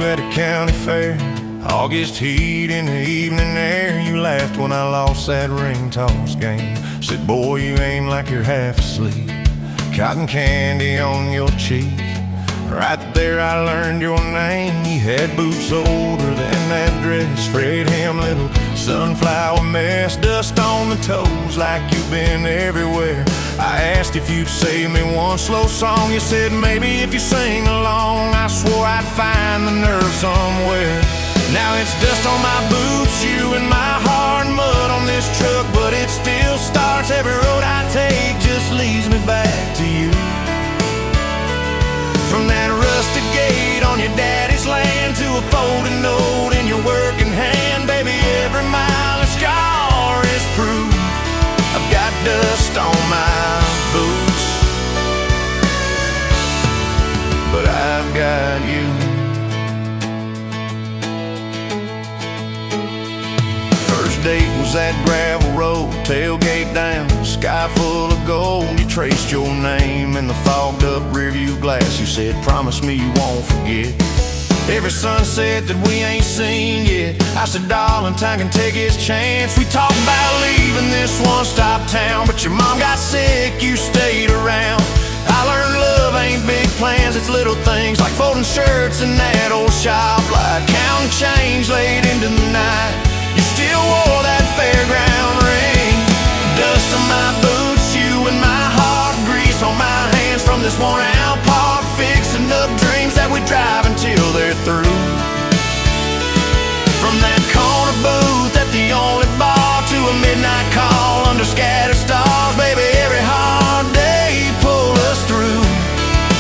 at a county fair, August heat in the evening air. You laughed when I lost that ring toss game. Said, boy, you ain't like you're half asleep. Cotton candy on your cheek. Right there I learned your name. You had boots older than that dress, frayed hem, little sunflower mess, dust on the toes like you've been everywhere. I asked if you'd save me one slow song. You said maybe if you sing along. I swore I'd find the nerve somewhere. Now it's dust on my boots, you and my heart, mud on this truck, but it still starts. Every road I take just leads me back to you. From that rusted gate on your daddy's land to a folded note in your working hand, baby, every mile a scar is proof I've got dust on my boots, but I've got you. First date was that gravel road, tailgate down, sky full of gold. You traced your name in the fogged up rearview glass. You said, promise me you won't forget every sunset that we ain't seen yet. I said, darling, time can take its chance. We talked about leaving this one-stop town, but your mom got sick, you stayed around. I learned love ain't big plans, it's little things like folding shirts in that old shop light, counting change late into the night. You still wore that fairground ring. Dust on my boots, you and my heart, grease on my hands from this worn-out park, fixing up dreams that we drive until they're through. From that corner booth at the only bar to a midnight call under scattered stars, baby, every hard day pull us through.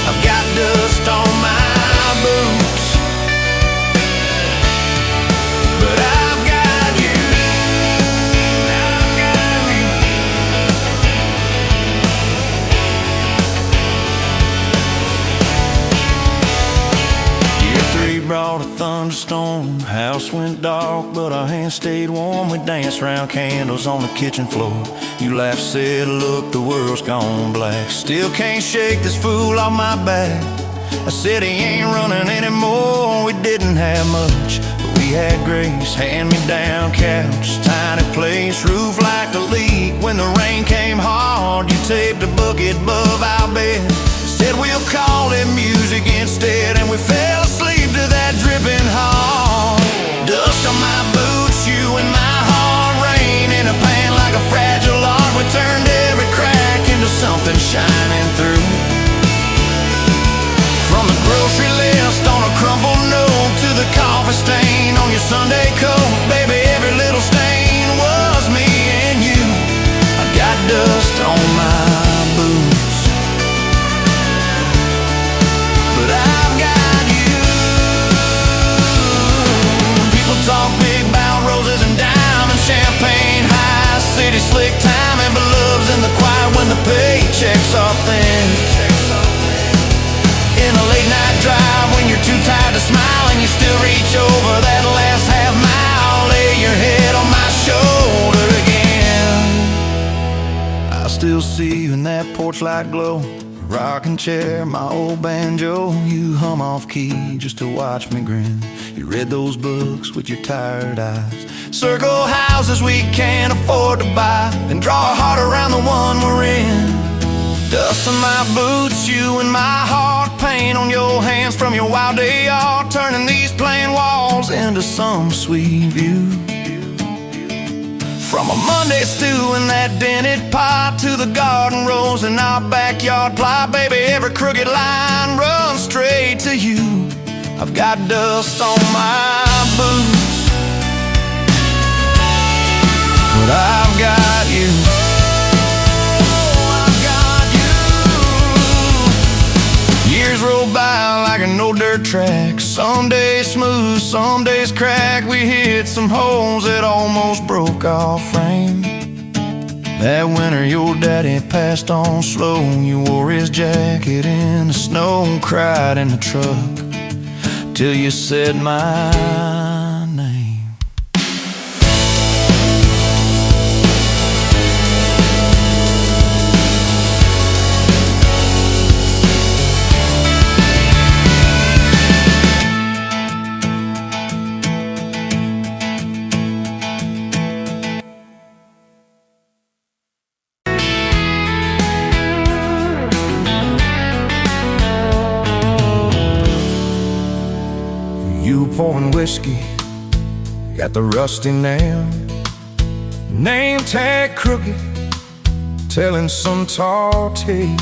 I've got dust on my boots, but I've got you. I've got you. Year 3 brought a thunderstorm. House went dark, but our hands stayed warm. We danced round candles on the kitchen floor. You laughed, said, look, the world's gone black. Still can't shake this fool off my back. I said he ain't running anymore. We didn't have much, but we had grace. Hand-me-down couch, tiny place, roof like a leak. When the rain came hard, you taped a bucket above our bed. Said we'll call it music instead, and we fell asleep to that dripping heart. Dust on my boots, you and my heart, rain in a pan like a fragile art. We turned every crack into something shining through. From the grocery list on a crumpled note to the coffee stain on your Sunday coat, baby, every little stain was me and you. I got dust on my boots, but I've got you. People talk big about roses and diamonds, champagne high, city slick timing, but love's in the quiet when the paychecks are thin. In a late night drive when you're too tired to smile and you still reach over that last half mile, lay your head on my shoulder again. I still see you in that porch light glow, rocking chair, my old banjo. You hum off key just to watch me grin. You read those books with your tired eyes, circle houses we can't afford to buy, and draw a heart around the one we're in. Dust on my boots, you and my heart, paint on your hands from your wild day art, turning these plain walls into some sweet view. From a Monday stew in that dented pot to the garden rose in our backyard plot, baby, every crooked line runs straight to you. I've got dust on my boots, but I've got you. Years roll by like an old dirt track, some days smooth, some days crack. We hit some holes that almost broke our frame. That winter your daddy passed on slow. You wore his jacket in the snow, cried in the truck till you said my name. whiskey at the rusty nail, name tag crooked, telling some tall tale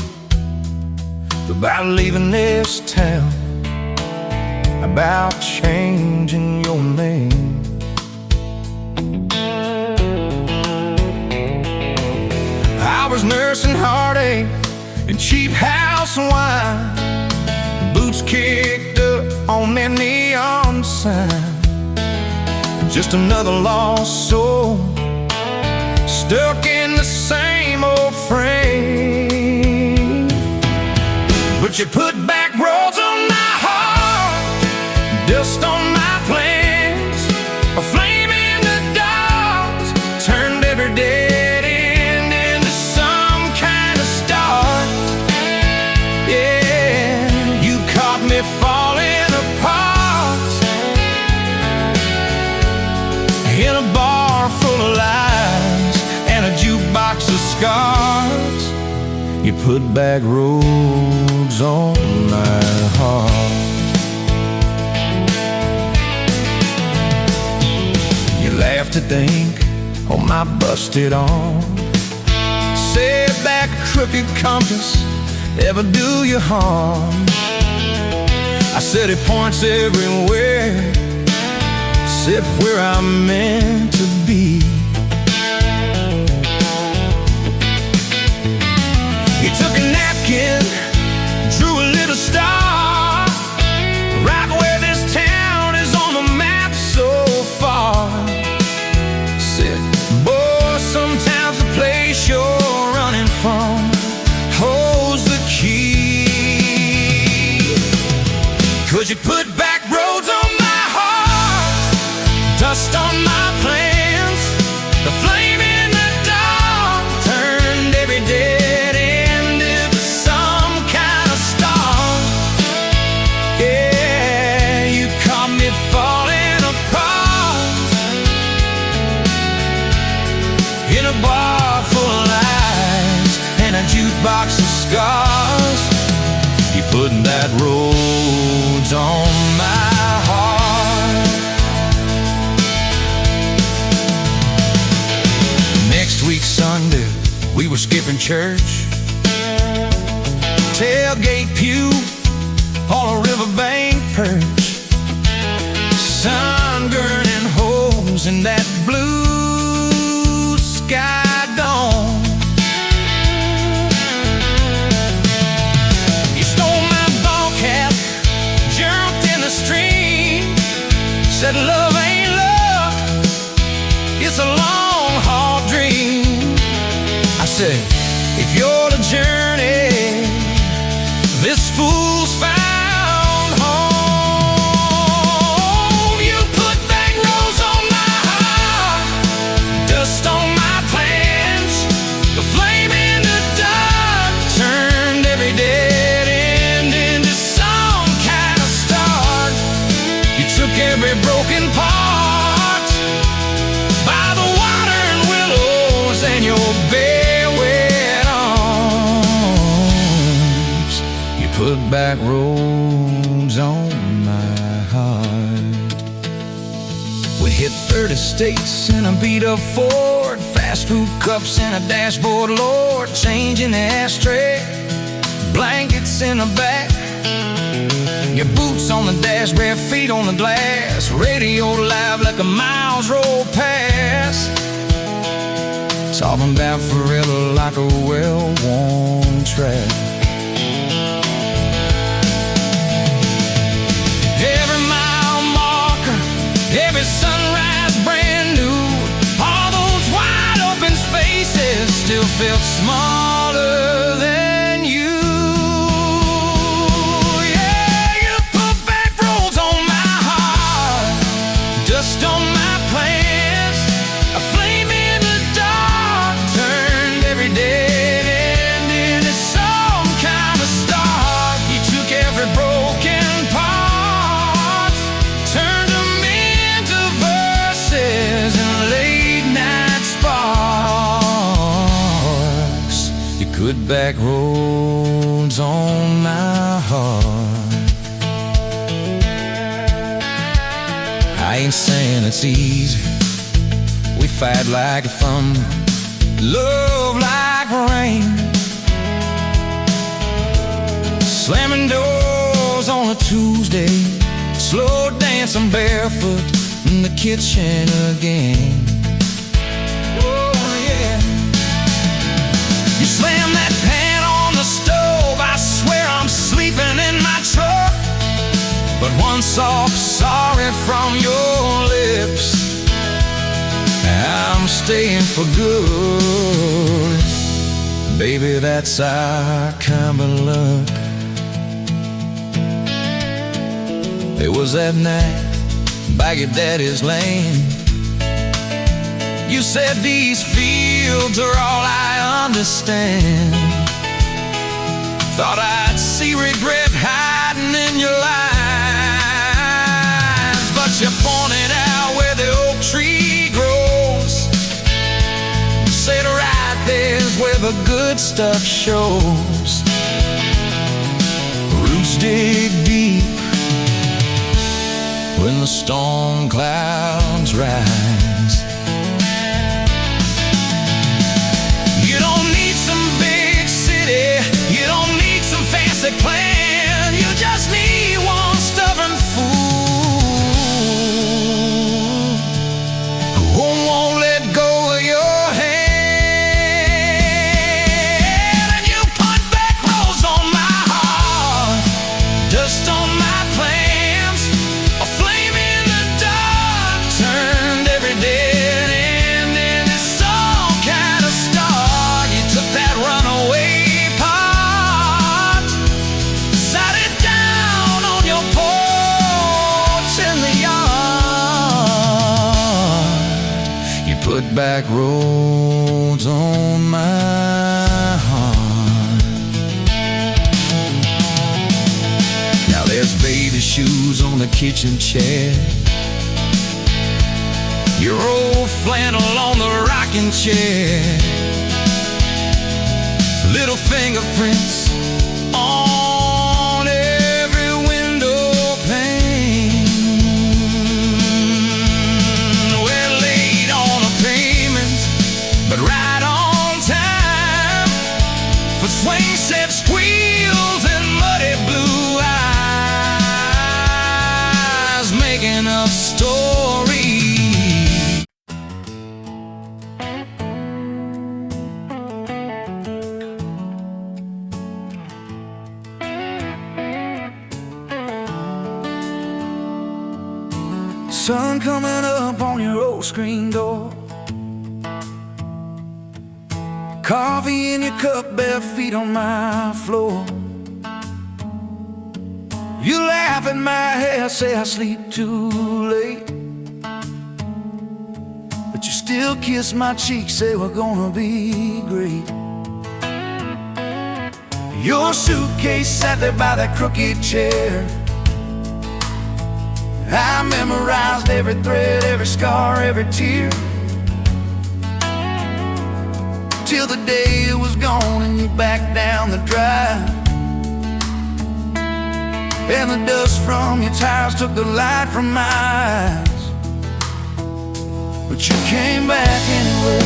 about leaving this town, about changing your name. I was nursing heartache and cheap house wine, boots kicked up on that neon sign. Just another lost soul, stuck in the same old frame. But you put back roads on my heart, dust on my plans, a flame in the dark, turned every dead end into some kind of start. Yeah, you caught me falling apart in a bar full of lies and a jukebox of scars. You put back roads on my heart. You laughed to think on my busted arm, said back a crooked compass ever do you harm. I said it points everywhere, sit where I'm meant to be. You took a napkin, drew a little star, right where this town is on the map so far. Said, boy, sometimes the place you're running from holds the key. 'Cause you put back roads on my heart, dust on my plans, the flame in the dark turned every dead end into some kind of star. Yeah, you caught me falling apart in a bar full of lies and a jukebox of scars. You put that roads on my heart. Next week Sunday, we were skipping church, tailgate pew on a riverbank perch, sun burning holes in that blue sky dome. You stole my ball cap, jumped in the stream, said love ain't love, it's a long haul dream. I said, if you're the journey, this fool's found home. You put back roads on my heart, dust on my plans, the flame in the dark turned every dead end into some kind of start. You took every broken part by the water and willows and your bare wet arms. You put back roads on my heart. We hit 30 states in a beat-up Ford, fast food cups in a dashboard, Lord, changing the ashtray, blankets in the back, your boots on the dash, bare feet on the glass, radio live like a miles roll past, talking about forever like a well-worn track. Every mile marker, every sunrise brand new, all those wide open spaces still felt smaller than you. Yeah, you put back roads on my heart, dust on my plans, a flame in the dark turned every dead end into some kind of start. You took every broken part, turned them into verses and late night sparks. You put back roads on my heart. I I ain't saying it's easy. We fight like a thunder, love like rain, slamming doors on a Tuesday, slow dancing barefoot in the kitchen again. Oh yeah. You slam that pan on the stove, I swear I'm sleeping in my truck. But one soft sorry from your lips, I'm staying for good. Baby, that's our kind of luck. It was that night by your daddy's lane. You said these fields are all I understand. Thought I'd see regret hiding in your eyes, but you pointed out where the oak tree grows. Said right there's where the good stuff shows. Roots dig deep when the storm clouds rise. You don't need some big city, you don't need some fancy plan. You just need one stubborn fool who won't let go of your hand. And you put back roads on my heart, dust on my plans, a flame in the dark turned every dead end into some kind of star. You took that runaway part, sat it down on your porch in the yard. You put back roads on my heart. Now there's baby shoes on the kitchen chair, your old flannel on the rocking chair, little fingerprints on every window pane. We're late on a payment, but right on time for swing set squeals and muddy blue eyes, making up stories. Sun coming up on your old screen door, coffee in your cup, bare feet on my floor. You laugh at my hair, say I sleep too late, but you still kiss my cheek, say we're gonna be great. Your suitcase sat there by that crooked chair. I memorized every thread, every scar, every tear, till the day it was gone and you backed down the drive, and the dust from your tires took the light from my eyes. But you came back anyway,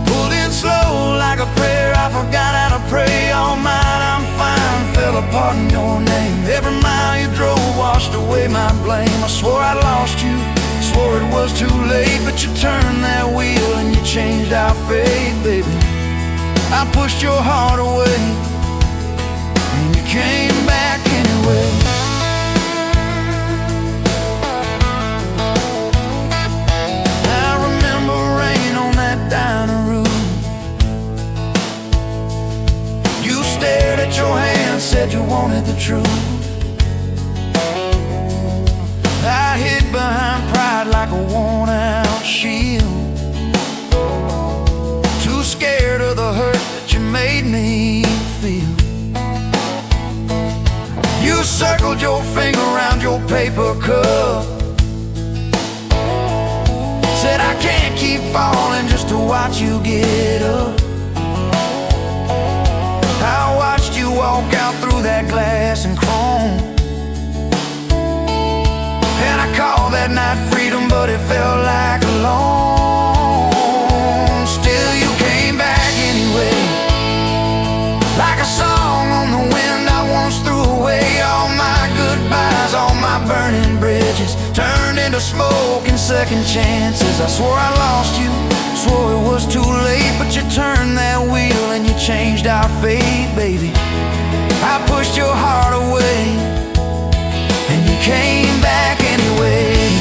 pulled in slow like a prayer. I forgot how to pray. All mine, I'm fine, fell apart in your name. Every mile you drove washed away my blame. I swore I lost you, swore it was too late, but you turned that wheel and you changed our fate, baby. I pushed your heart away and you came back anyway. I remember rain on that dining room. You stared at your hand, said you wanted the truth. I hid behind pride like a worn-out shield, too scared of the hurt that you made me feel. You circled your finger around your paper cup, said I can't keep falling just to watch you get up. I watched you walk out through that glass and chrome, and I call that but it felt like alone. Still you came back anyway, like a song on the wind. I once threw away all my goodbyes, all my burning bridges turned into smoke and second chances. I swore I lost you, swore it was too late, but you turned that wheel and you changed our fate, baby. I pushed your heart away and you came back anyway.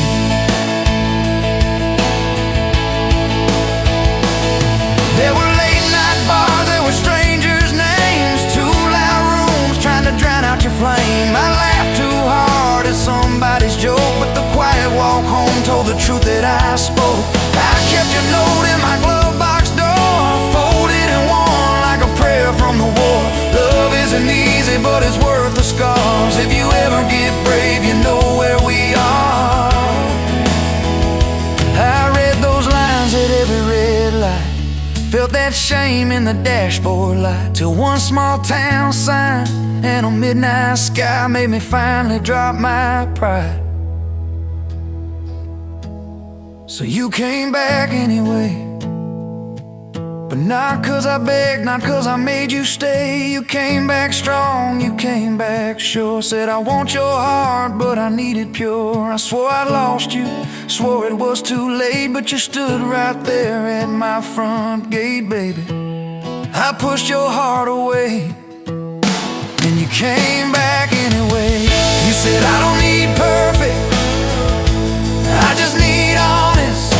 There were late night bars, there were strangers' names, too loud rooms trying to drown out your flame. I laughed too hard at somebody's joke, but the quiet walk home told the truth that I spoke. I kept your note in my glove box door, folded and worn like a prayer from the war. Love isn't easy, but it's worth the scars. If you ever get brave, you know where we are. I read those lines at every red light, felt that shame in the dashboard light, till one small town sign and a midnight sky made me finally drop my pride. So you came back anyway, but not 'cause I begged, not 'cause I made you stay. You came back strong, you came back sure. Said I want your heart, but I need it pure. I swore I lost you, swore it was too late, but you stood right there at my front gate, baby. I pushed your heart away and you came back anyway. You said I don't need perfect, I just need honest.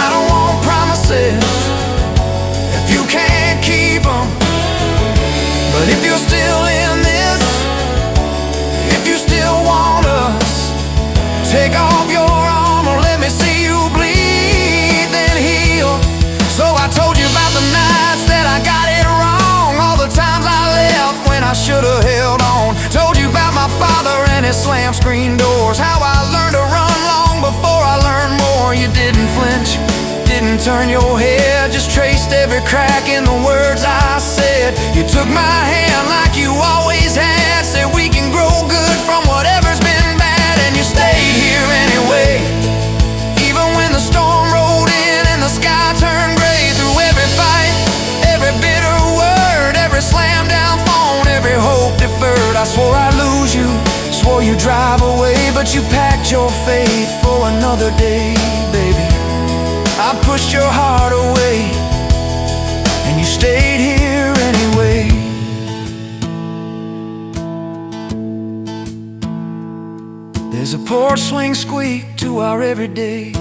I don't want promises if you can't keep them. But if you're still in this, if you still want us, take off your armor, let me see you bleed, then heal. So I told you about the nights that I got it wrong, all the times I left when I should've held on. Told you about my father and his slam screen doors, how I learned to run long before I learned more. You didn't flinch, didn't turn your head, just traced every crack in the words I said. You took my hand like you always had, said we can grow good from whatever's been bad, and you stayed here anyway. Even when the storm rolled in and the sky turned gray, through every fight, every bitter word, every slam down phone, every hope deferred. I swore I'd lose you, swore you'd drive away, but you packed your faith for another day, baby. I pushed your heart away and you stayed here anyway. There's a porch swing squeak to our everyday,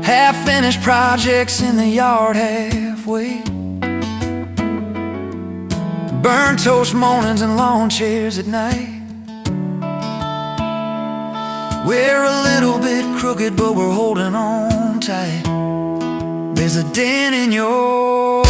half-finished projects in the yard halfway, burnt toast mornings and lawn chairs at night. We're a little bit crooked, but we're holding on tight. There's a dent in your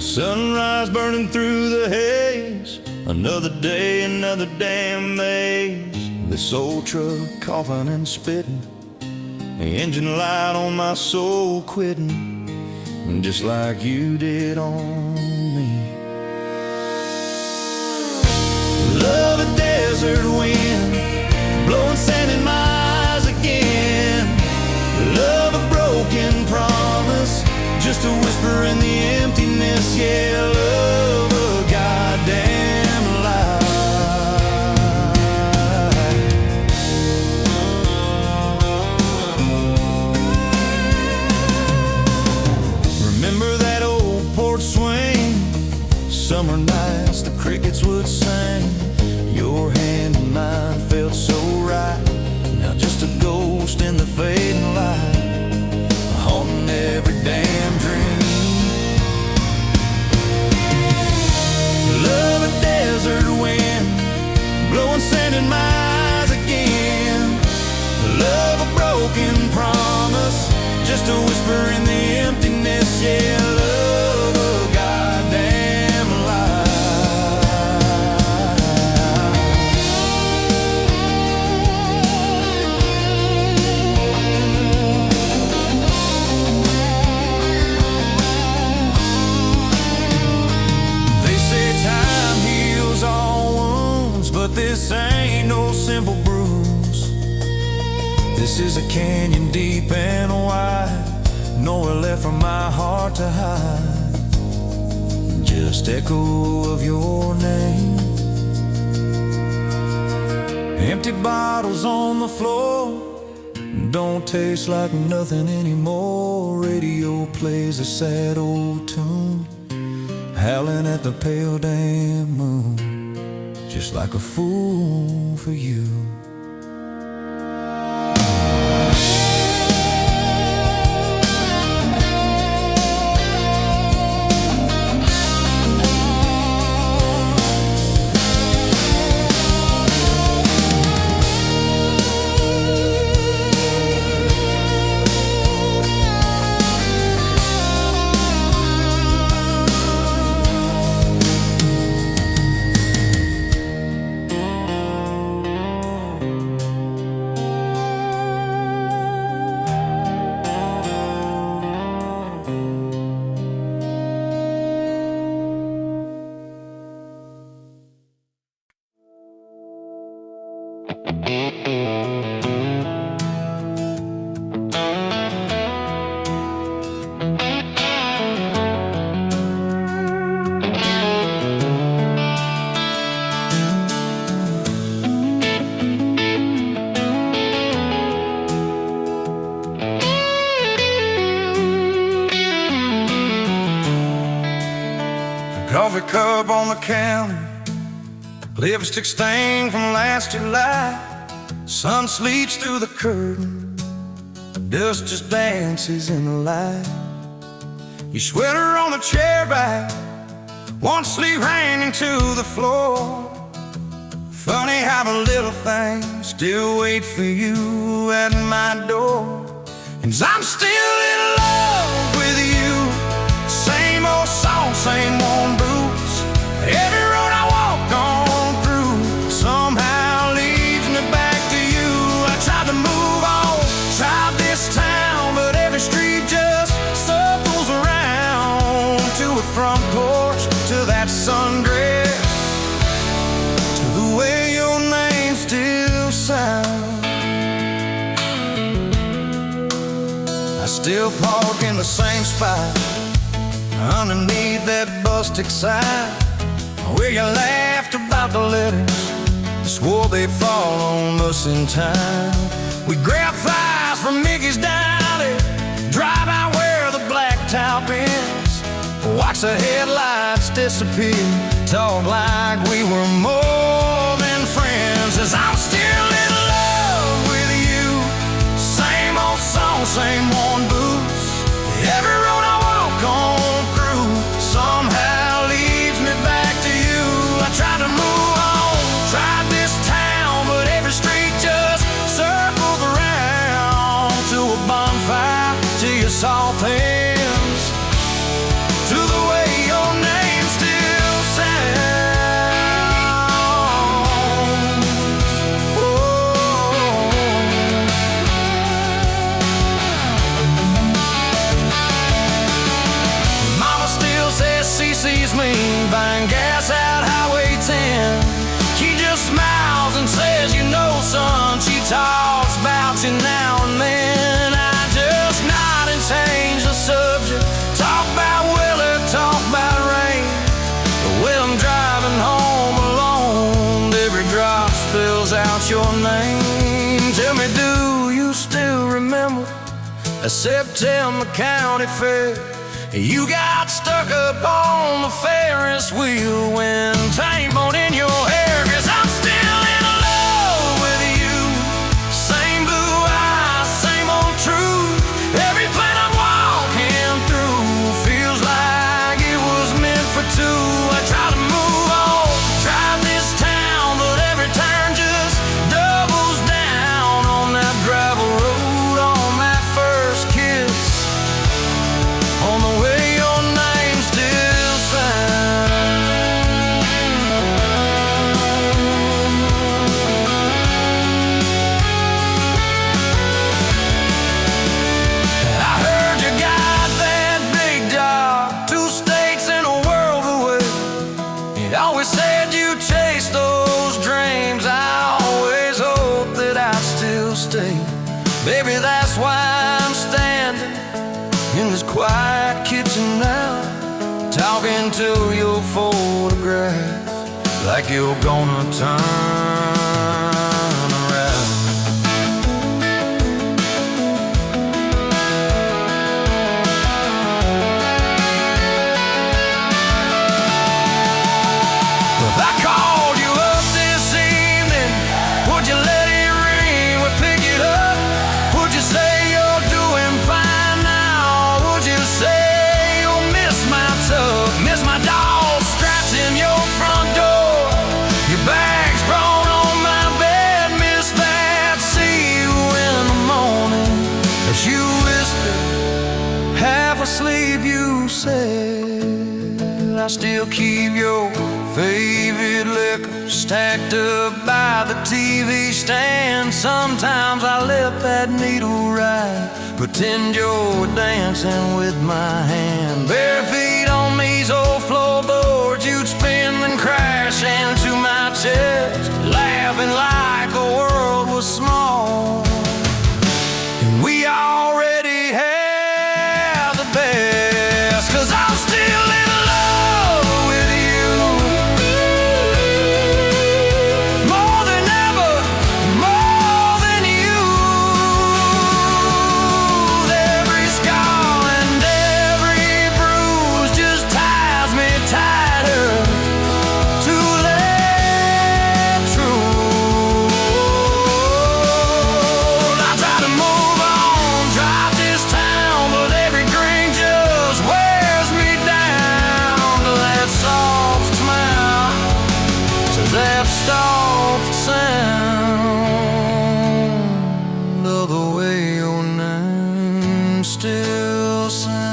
sunrise burning through the haze. Another day, another damn maze. This old truck coughing and spitting, the engine light on my soul quitting, just like you did on me. Love a desert wind, blowing sand in my eyes again. Love a broken promise, just a whisper in the emptiness. Yeah, love a goddamn lie. Remember that old porch swing, summer nights the crickets would sing. Your hand in mine felt so right. just a whisper in the emptiness. Yeah, love a goddamn lie. They say time heals all wounds, but this ain't no simple bruise. This is a canyon deep and wide, nowhere left for my heart to hide. Just echo of your name. Empty bottles on the floor, don't taste like nothing anymore. Radio plays a sad old tune, howling at the pale damn moon, just like a fool for you. Coffee cup on the counter, lipstick stain from last July. Sun sleeps through the curtain, dust just dances in the light. Your sweater on the chair back, one sleeve hanging to the floor. Funny how the little things still wait for you at my door. And I'm still in love with you. Same old song, same old boots. Every road I walk on through somehow leads me back to you. I tried to move on, tried this town, but every street just circles around. To a front porch, to that sundress, to the way your name still sounds. I still park in the same spot underneath that busted sign, where you laughed about the letters, swore they'd fall on us in time. We grab fries from Mickey's Deli, drive out where the blacktop ends, watch the headlights disappear, talk like we were more than friends. As I'm still in love with you, same old song, same worn boots. Every road I walk on somehow leads me back to you. I tried to move on, tried this town, but every street just circles around. To a bonfire, to your soft hands, to the way your name still sounds. Oh. Mama still says she sees me buying gas out Highway 10. She just smiles and says, you know, son, she talks about you now and then. I just nod and change the subject, talk about weather, talk about rain. But when I'm driving home alone, every drop spills out your name. Tell me, do you still remember a September county fair? You got stuck up on the Ferris wheel when time won't in your hair. 'Cause I'm still in love with you. Same blue eyes, same old truth. Every plan I'm walking through feels like it was meant for two. I try to move on, drive this town, but every turn just doubles down on that gravel road, on that first kiss. That's why I'm standing in this quiet kitchen now, talking to your photograph like you're gonna turn around. If I called you up this evening, would you let it ring? Would pick it up? Would you say you're doing fine now? Would you say you'll miss my tub, miss my dog straps in your front door, your bags brought on my bed, miss that? See you in the morning as you whisper, half asleep you said, I still keep your favorite liquor stacked up by the TV stand. Sometimes I let that needle ride, pretend you're dancing with my hand. Bare feet on these old floorboards, you'd spin and crash into my chest, laughing like the world was small and we already had the best. 'Cause I'm still in love with you, more than ever, more than you. Every scar and every bruise just ties me tighter to let true. I try to move on, drive this town, but every drink just wears me down to that soft smile, to that soft sound of the way your name still sounds.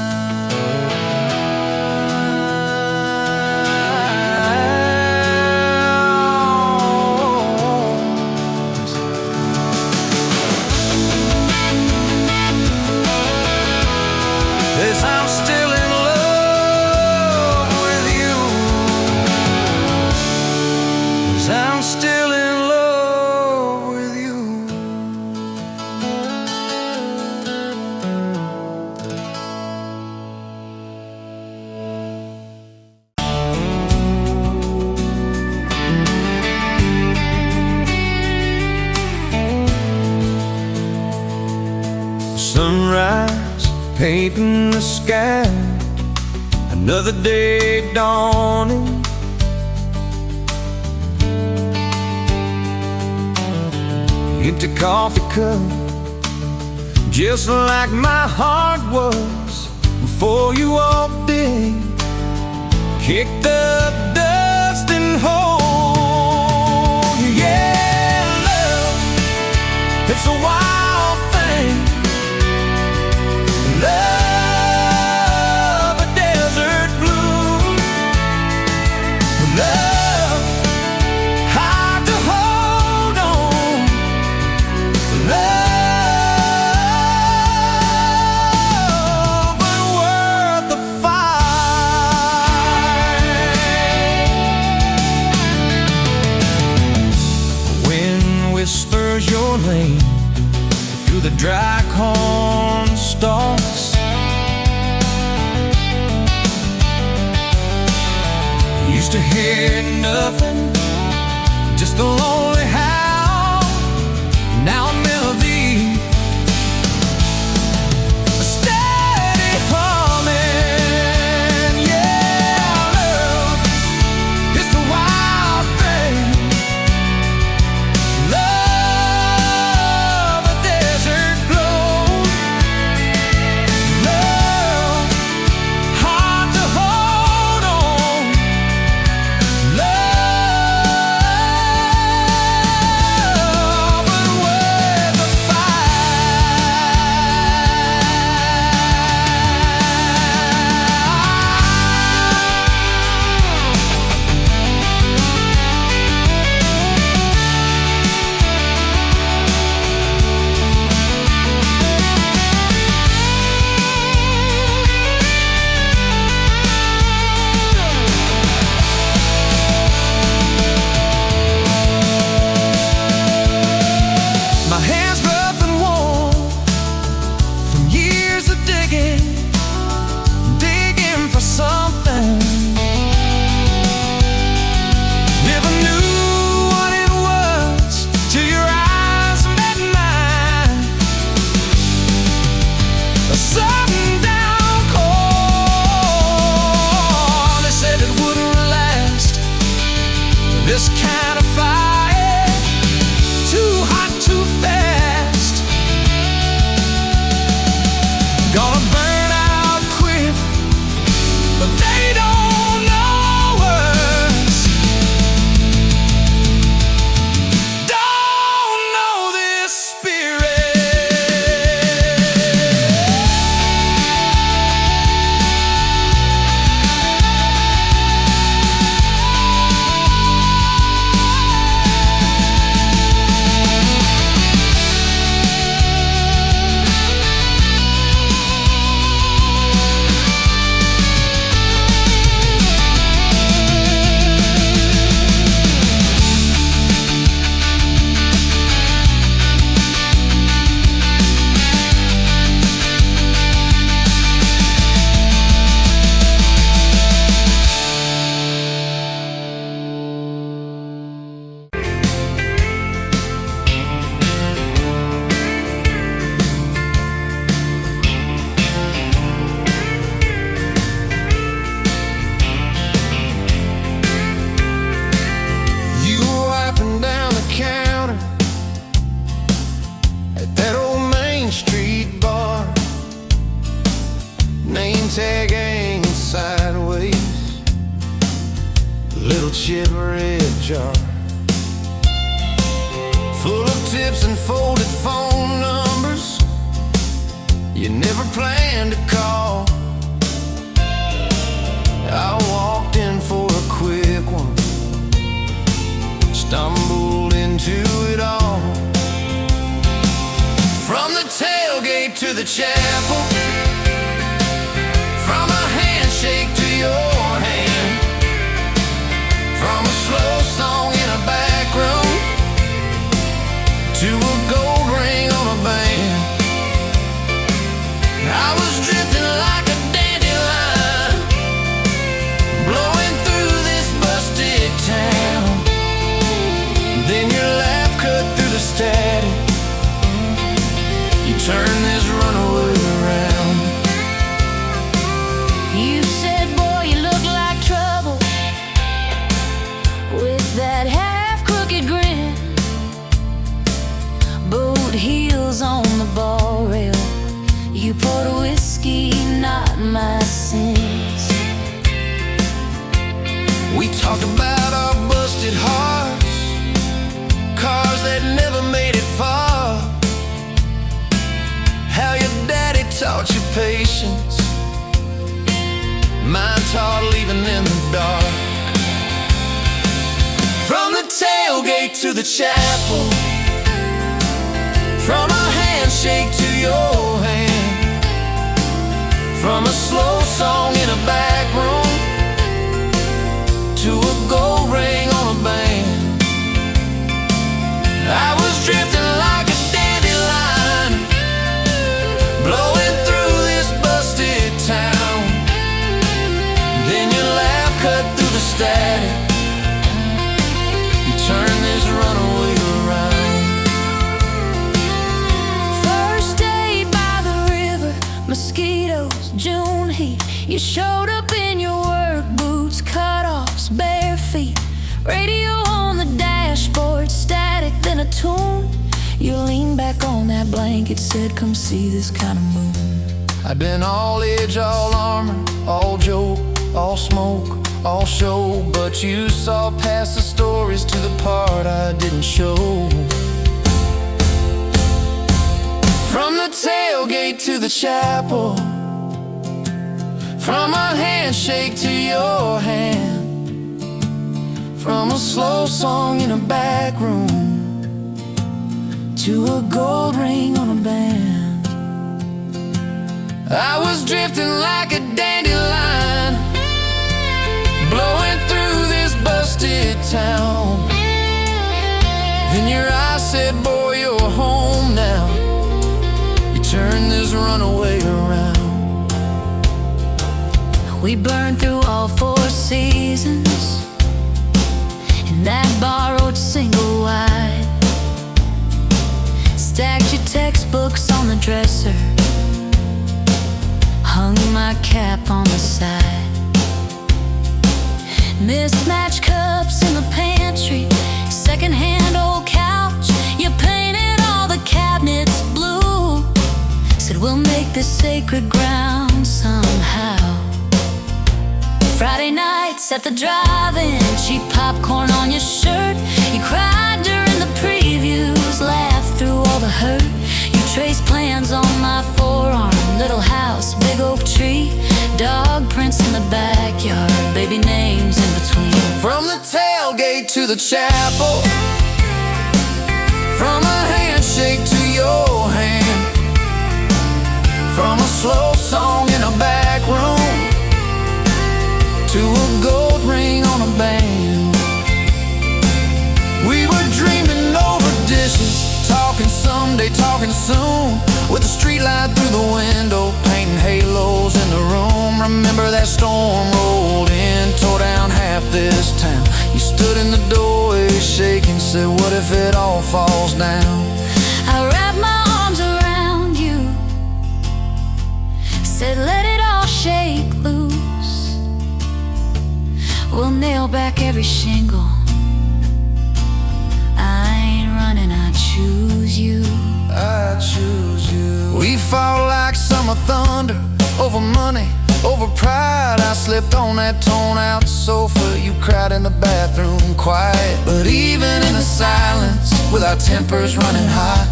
Yes, I'm still in love with you. Yes, I'm still in love with you. Sunrise painting the sky, another day dawning. Empty coffee cup, just like my heart was before you walked in. Kick the dust and hold you. Yeah, love, it's a wild thing. Love, a desert blue. Love, hard to hold on. Love, but worth the fight. Wind whispers your name through the dry corn stalks. Used to hear nothing, just the lonely howl. Now a melody, a steady humming. Yeah, love, it's the wild thing. Love, a desert glow. Love, hard to hold on. Love, tagging sideways, little chip red jar full of tips and folded phone numbers you never planned to call. I walked in for a quick one, stumbled into it all. From the tailgate to the chapel, from a handshake to your hand, from a slow song in a back room to a gold ring on a band. I was drifting like a dandelion, blowing through this busted town. Then your laugh cut through the static, you turn this runaway around. You said, boy, you look like trouble, with that half-crooked grin, boot heels on the ball rail. You poured whiskey, not my sins. We talked about our busted hearts, cars that never made it far, how your daddy taught you patience, mine taught leaving in the dark. From the tailgate to the chapel, from a handshake to your hand, from a slow song in a back room to a gold ring on a band. I was drifting like a dandelion, blowing through this busted town. Then your laugh cut through the static, you turn this runaway around. First day by the river, mosquitoes, June heat. You showed up in your work boots, cut-offs, bare feet, radio on the dashboard, static, then a tune. You leaned back on that blanket, said, come see this kind of moon. I'd been all edge, all armor, all joke, all smoke, all show, but you saw past the stories to the part I didn't show. From the tailgate to the chapel, from a handshake to your hand, from a slow song in a back room to a gold ring on a band. I was drifting like a dandelion, blowing through this busted town. Then your eyes said, boy, you're home now. You turned this runaway around. We burned through all 4 seasons in that borrowed single wide, stacked your textbooks on the dresser, hung my cap on the side. Mismatched cups in the pantry, secondhand old couch. You painted all the cabinets blue, said we'll make this sacred ground somehow. Friday nights at the drive-in, cheap popcorn on your shirt. You cried during the previews, laughed through all the hurt. You traced plans on my forearm, little house, big oak tree, dog prints in the backyard, baby names in between. From the tailgate to the chapel, from a handshake to your hand, from a slow song in a back room to a gold ring on a band. We were dreaming over dishes, talking someday, talking soon, with a street light through the window, painting halos in the room. Remember that storm rolled in, tore down half this town. You stood in the doorway shaking, said, what if it all falls down? I wrapped my arms around you, said let it all shake loose. We'll nail back every shingle. I ain't running, I choose you. I choose you. We fought like summer thunder, over money, over slept on that torn-out sofa. You cried in the bathroom, quiet. But even in the silence, with our tempers running hot,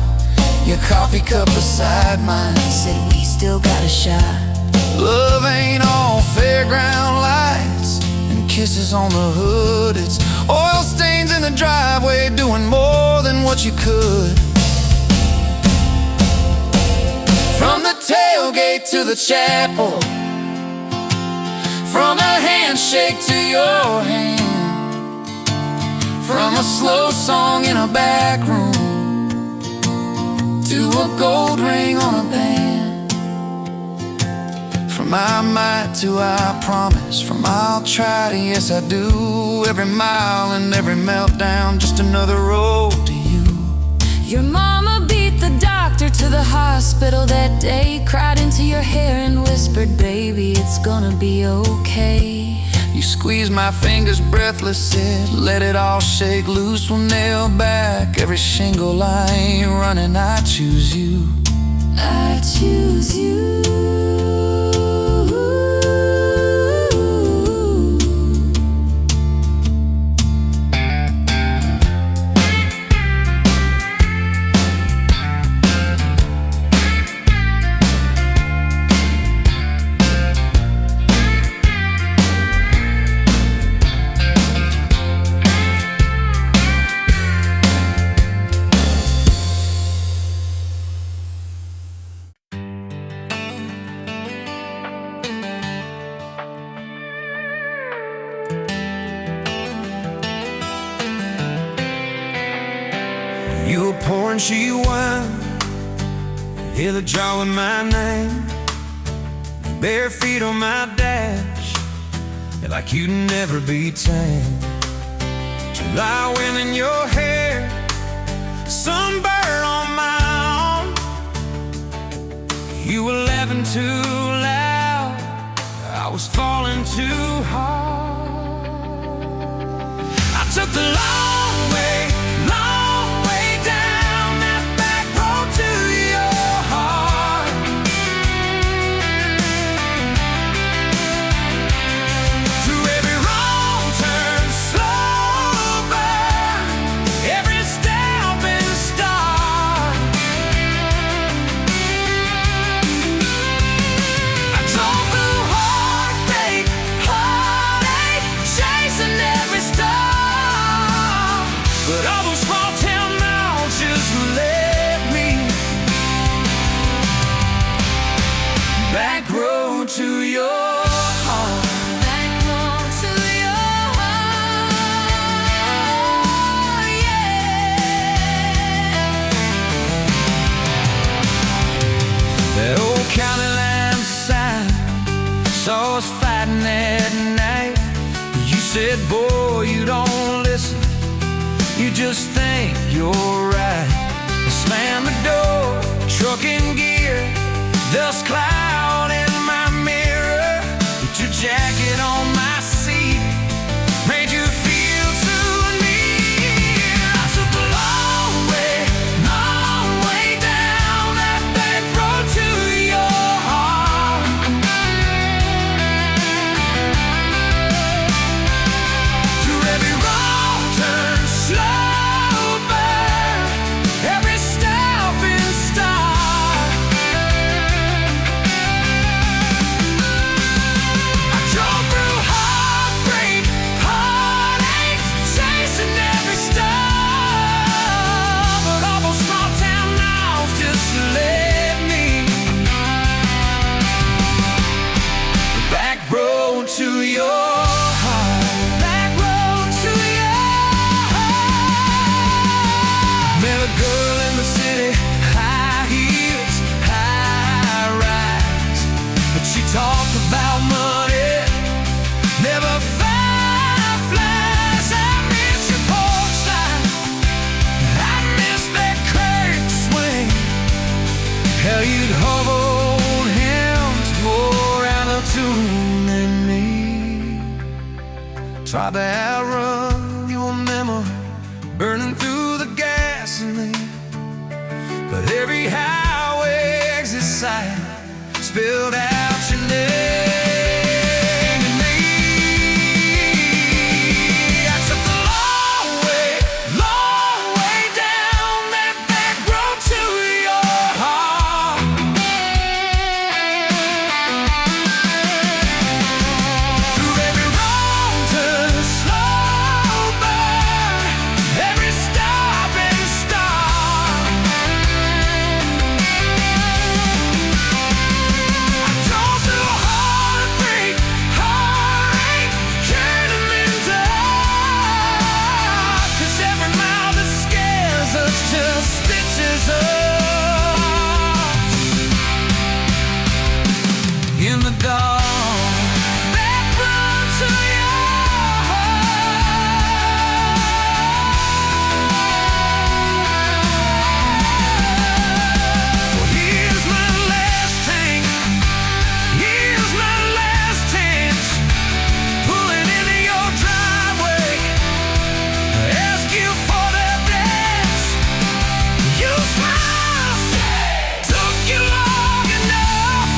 your coffee cup beside mine said we still got a shot. Love ain't all fairground lights and kisses on the hood. It's oil stains in the driveway, doing more than what you could. From the tailgate to the chapel, from a handshake to your hand, from a slow song in a back room to a gold ring on a band. From I might to I promise, from I'll try to yes I do. Every mile and every meltdown, just another road to you. Your mama beat the doctor to the hospital that day, cried into your hair and whispered, baby, it's gonna be okay. You squeezed my fingers breathless, said, let it all shake loose. We'll nail back every shingle. I ain't running, I choose you. I choose you. You were pouring she wine, hear the jar with my name, bare feet on my dash, you're like you'd never be tamed. July wind in your hair, sunburn on my arm. You were laughing too loud, I was falling too hard. I took the long way down that back road to your heart. Through every wrong turn, slow burn, every step and start. I drove through heartache, chasing every star. But all those small town miles just led me back road to your heart. Back road to your heart, yeah. That old county line sign saw us fighting that night. You said, boy, you don't listen, you just think you're right. Slam the door, truck in gear, dust cloud in my mirror. Put your jacket on my seat, made you feel too near. I took the long way down that back road to your heart. Through every wrong turn, slow burn, every step and start. I drove through heartbreak, heartache, chasing every star. But all those small town miles just led me back road to your heart. Back road to your heart. Met a girl in the city, high heels, high rise. But she talked about money, never fireflies. I miss your porch light, I miss that curtain swing. How you'd hold hands more out of tune than me. Tried to outrun your memory, burning through the gasoline. But every highway exit sign spilled out your name. And they you're gone. Back road to your heart. Well, here's my last tank. Here's my last chance. Pulling into your driveway. Ask you for the dance. You smile. Took you long enough.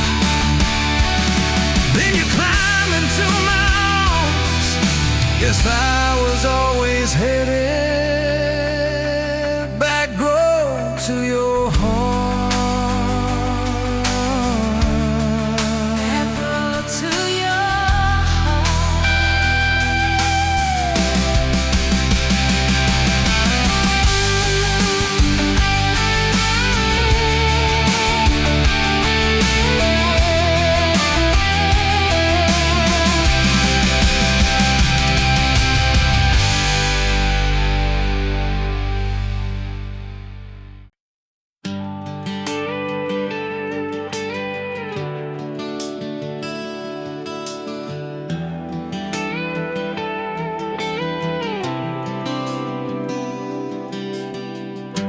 Then you climb into my arms. Guess I was always headed back road to your heart. Back road to your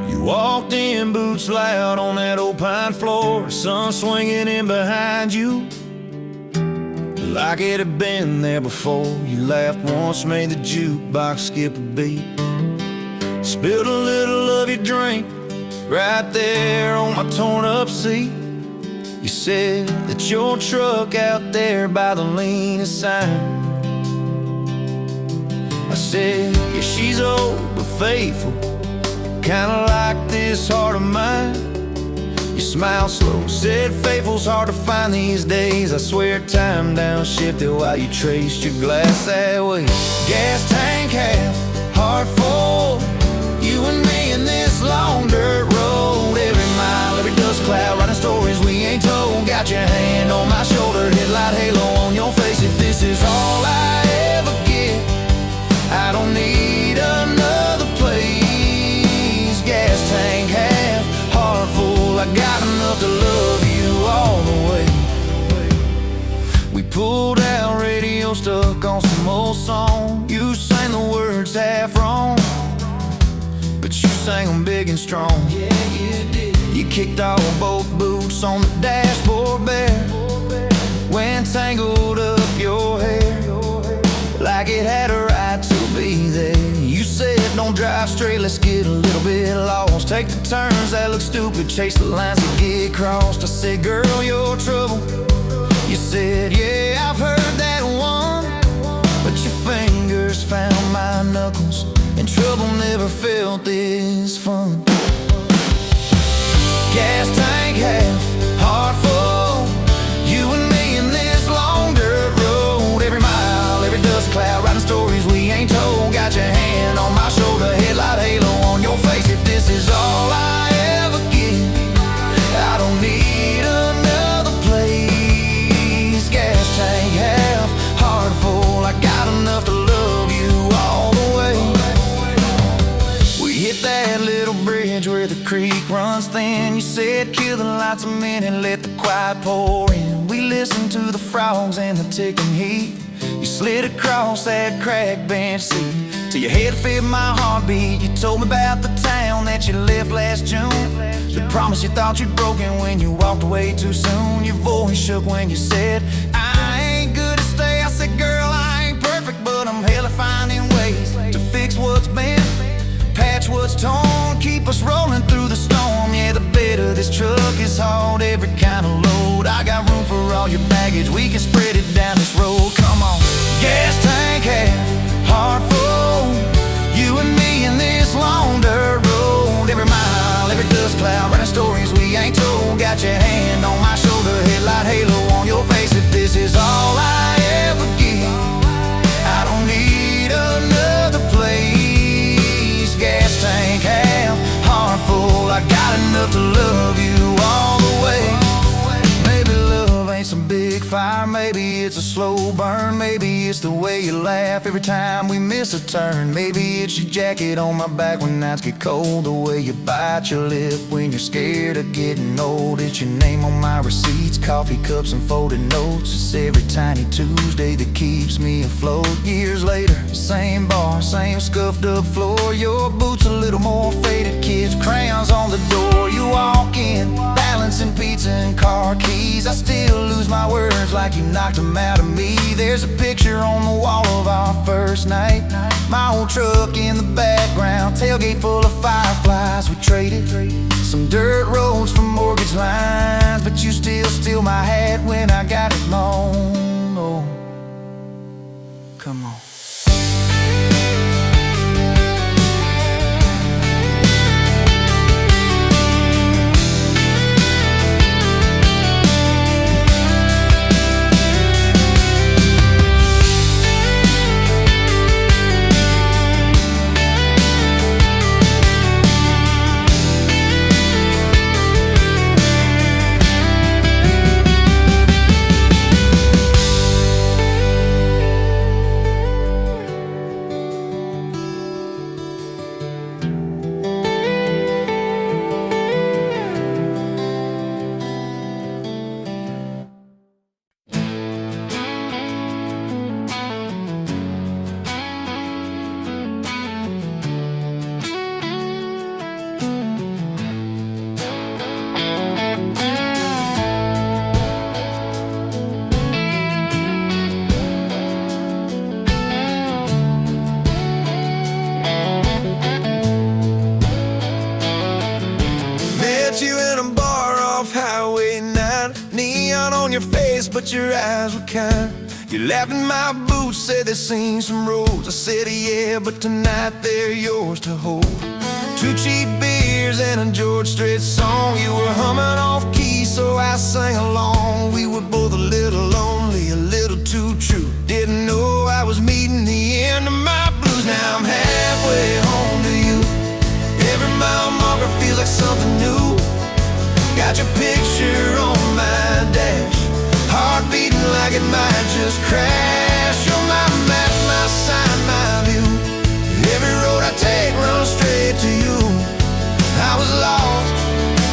You walked in, boots loud on that old pine floor, sun swinging in behind you like it had been there before. You laughed once, made the jukebox skip a beat, spilled a little of your drink right there on my torn up seat. You said that your truck out there by the leanest sign. I said, yeah, she's old but faithful, kinda like this heart of mine. You smiled slow, said faithful's hard to find these days. I swear time downshifted while you traced your glass that way. Gas tank half, heart full, you and me in this long dirt road. Every mile, every dust cloud, writing stories we ain't told. Got your hand on my shoulder, headlight halo on your face. If this is all I ever get, I don't need another place. Gas tank half, heart full, I got enough to love you all the way. We pulled out, radio stuck on some old song. You sang the words half wrong, but you sang them big and strong. Yeah, you did. You kicked off both boots on the dashboard bare, went tangled up your hair like it had a right to be there. You said don't drive straight, let's get a little bit lost. Take the turns that look stupid, chase the lines that get crossed. I said, girl, you're trouble. You said, yeah, I've heard that one, but your fingers found my knuckles, and trouble never felt this fun. Gas tank half, heart full, you and me in this long dirt road. Every mile, every dust cloud, writing stories we ain't told. Got your hand on my shoulder, headlight halo on your face. If this is all I ever get, I don't need another place. Gas tank half, heart full, I got enough to love you all the way. We hit that little bridge where the creek runs thin. You said kill the lights a minute, let the quiet pour in. We listened to the frogs and the ticking heat. You slid across that cracked bench seat till your head fit my heartbeat. You told me about the town that you left last June, the promise you thought you'd broken when you walked away too soon. Your voice shook when you said, I ain't good to stay. I said, girl, I ain't perfect, but I'm hella finding ways to fix what's been, patch what's torn, keep us rolling through the storm. Yeah, the bed of this truck is hauled every kind of load. I got room for all your baggage, we can spread it down this road. Come on. Gas tank half, heart full, you and me in this long dirt road. Every mile, every dust cloud, writing stories we ain't told. Got your hand on my shoulder, headlight halo on your face. If this is all I ever get, I don't need another place. Gas tank half, heart full, I got enough to love you all the way. Maybe love ain't some big fire. Maybe it's a slow burn. Maybe it's the way you laugh every time we miss a turn. Maybe it's your jacket on my back when nights get cold. The way you bite your lip when you're scared of getting old. It's your name on my receipts, coffee cups and folded notes. It's every tiny Tuesday that keeps me afloat. Years later, same bar, same scuffed up floor. Your boots a little more faded, kids' crayons on the door. You walk in, balancing pizza and car keys. I still lose my words like you knocked them out of me. There's a picture on the wall of our first night. My old truck in the background, tailgate full of fireflies. We traded some dirt roads for mortgage lines, but you still steal my hat when I got it long. Oh, come on. You in a bar off Highway 9, neon on your face, but your eyes were kind. You laughed in my boots, said they've seen some roads. I said yeah, but tonight they're yours to hold. 2 cheap beers and a George Strait song. You were humming off key, so I sang along. We were both a little lonely, a little too true. Didn't know I was meeting the end of my blues. Now I'm halfway home to you. Every mile marker feels like something new. Got your picture on my dash, heart beating like it might just crash. You're my map, my sign, my view. Every road I take runs straight to you. I was lost,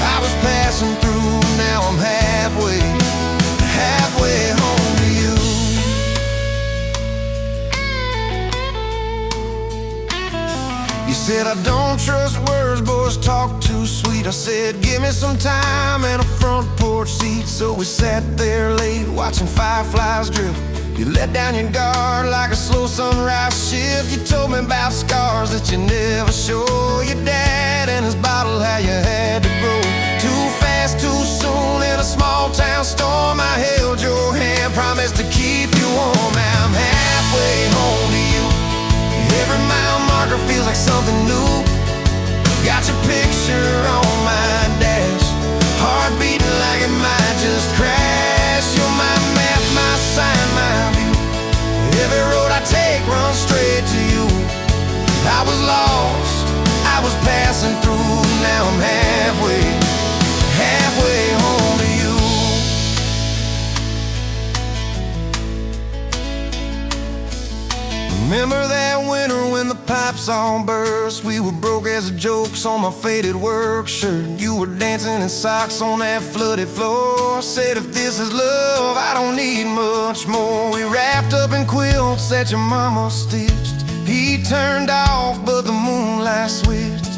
I was passing through. Now I'm halfway home to you. You said I don't trust words, boys talk too sweet. I said give me some time and a front porch seat. So we sat there late watching fireflies drift. You let down your guard like a slow sunrise shift. You told me about scars that you never show. Your dad and his bottle, how you had to grow too fast, too soon in a small town storm. I held your hand, promised to keep you warm. Now I'm halfway home to you. Every mile marker feels like something new. Got your picture on my dash, heart beating like it might just crash. You're my map, my sign, my view. Every road I take runs straight to you. I was lost, I was passing through. Now I'm halfway home to you. Remember that winter when the pipes all burst? We were broke as the jokes on my faded work shirt. You were dancing in socks on that flooded floor. Said if this is love, I don't need much more. We wrapped up in quilts that your mama stitched. He turned off, but the moonlight switched.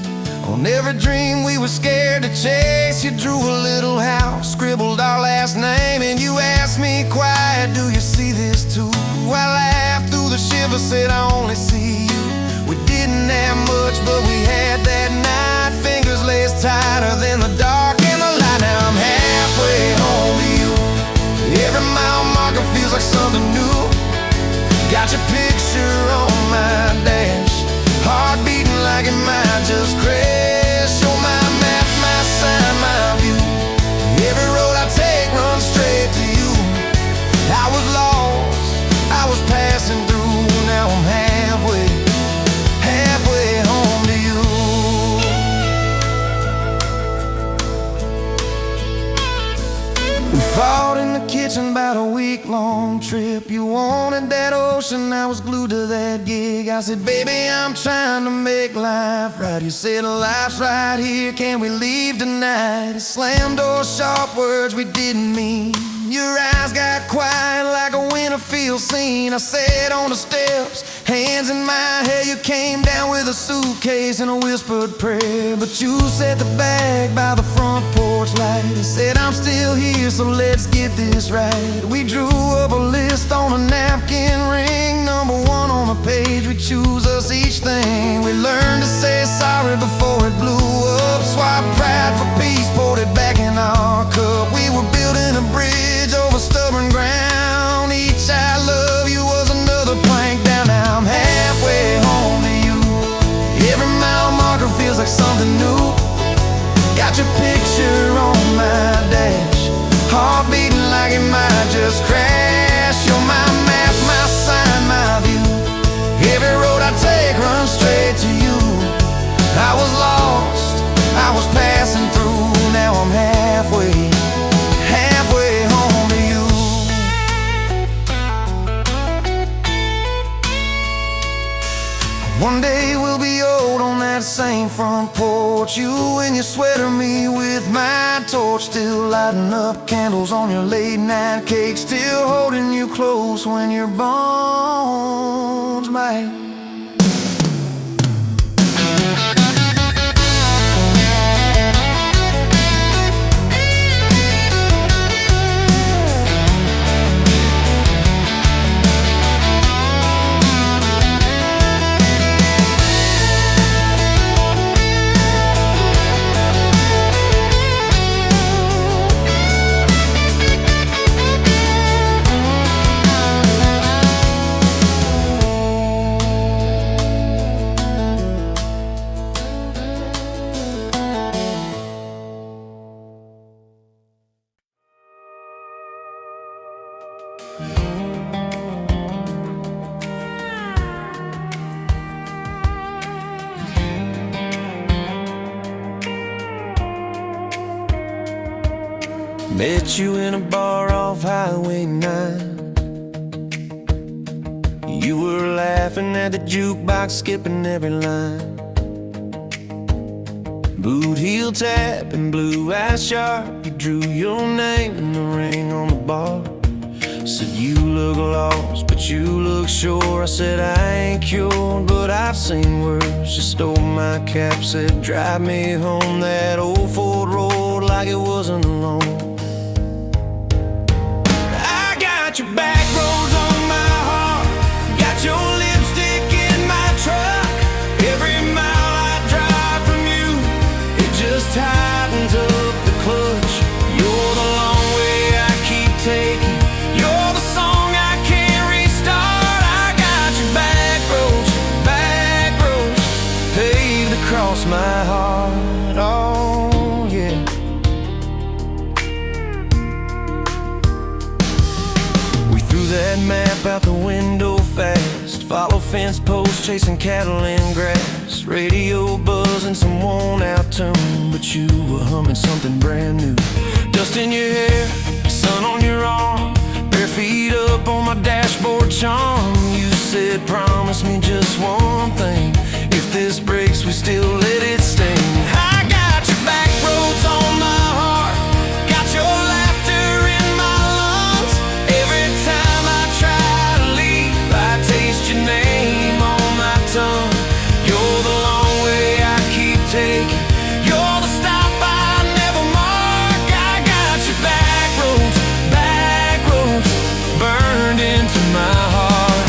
On every dream we were scared to chase, you drew a little house, scribbled our last name, and you asked me quiet, do you see this too? I laughed through the shiver, said I only see you. We didn't have much, but we had that night. Fingers laced tighter than the dark and the light. Now I'm halfway home to you. Every mile marker feels like something new. Got your picture on my dash, heart beating like it might just crash. You're my map, my sign, my view. Every road I take runs straight to you. I was lost, I was passing through. Now I'm halfway home to you. We fought in the kitchen about a week-long trip. You wanted that ocean, I was glued to that gig. I said, baby, I'm trying to make life right. You said, life's right here, can we leave tonight? It slammed doors, sharp words we didn't mean. Your eyes got quiet like a Winterfield scene. I sat on the steps, hands in my hair. You came down with a suitcase and a whispered prayer. But you set the bag by the front porch light and said, I'm still here, so let's get this right. We drew up a list on a napkin ring, number 1 on the page. We choose us each thing. We learned to say sorry before it blew up. Swap pride for peace, poured it back in our cup. We were building a bridge over stubborn ground. Each I love you was another plank down. Now I'm halfway home to you. Every mile marker feels like something new. Got your picture on my dash, heart beating like it might just crash. You're my map, my sign, my view. Every road I take runs straight to you. I was lost, I was passing through. Now I'm halfway home to you. One day we'll be old on that same front porch. You in your sweater, me with my torch. Still lighting up candles on your late night cake. Still holding you close when your bones might. Met you in a bar off Highway 9. You were laughing at the jukebox, skipping every line. Boot heel tap and blue eyes sharp. You drew your name in the ring on the bar. Said you look lost, but you look sure. I said I ain't cured, but I've seen worse. You stole my cap, said drive me home that old Ford road like it wasn't alone. Your back roads on my heart, got your lipstick in my truck. Every mile I drive from you, it just tightens up the clutch. You're the long way I keep taking, you're the song I can't restart. I got your back roads paved across my heart. Oh yeah. That map out the window fast, follow fence posts, chasing cattle in grass. Radio buzzing some worn out tune, but you were humming something brand new. Dust in your hair, sun on your arm, bare feet up on my dashboard charm. You said promise me just one thing, if this breaks we still let it sting. I got your back roads on my heart, got your laughter in my lungs. Every time I try to leave, I taste your name on my tongue. You're the long way I keep taking, you're the stop I never mark. I got your back roads burned into my heart.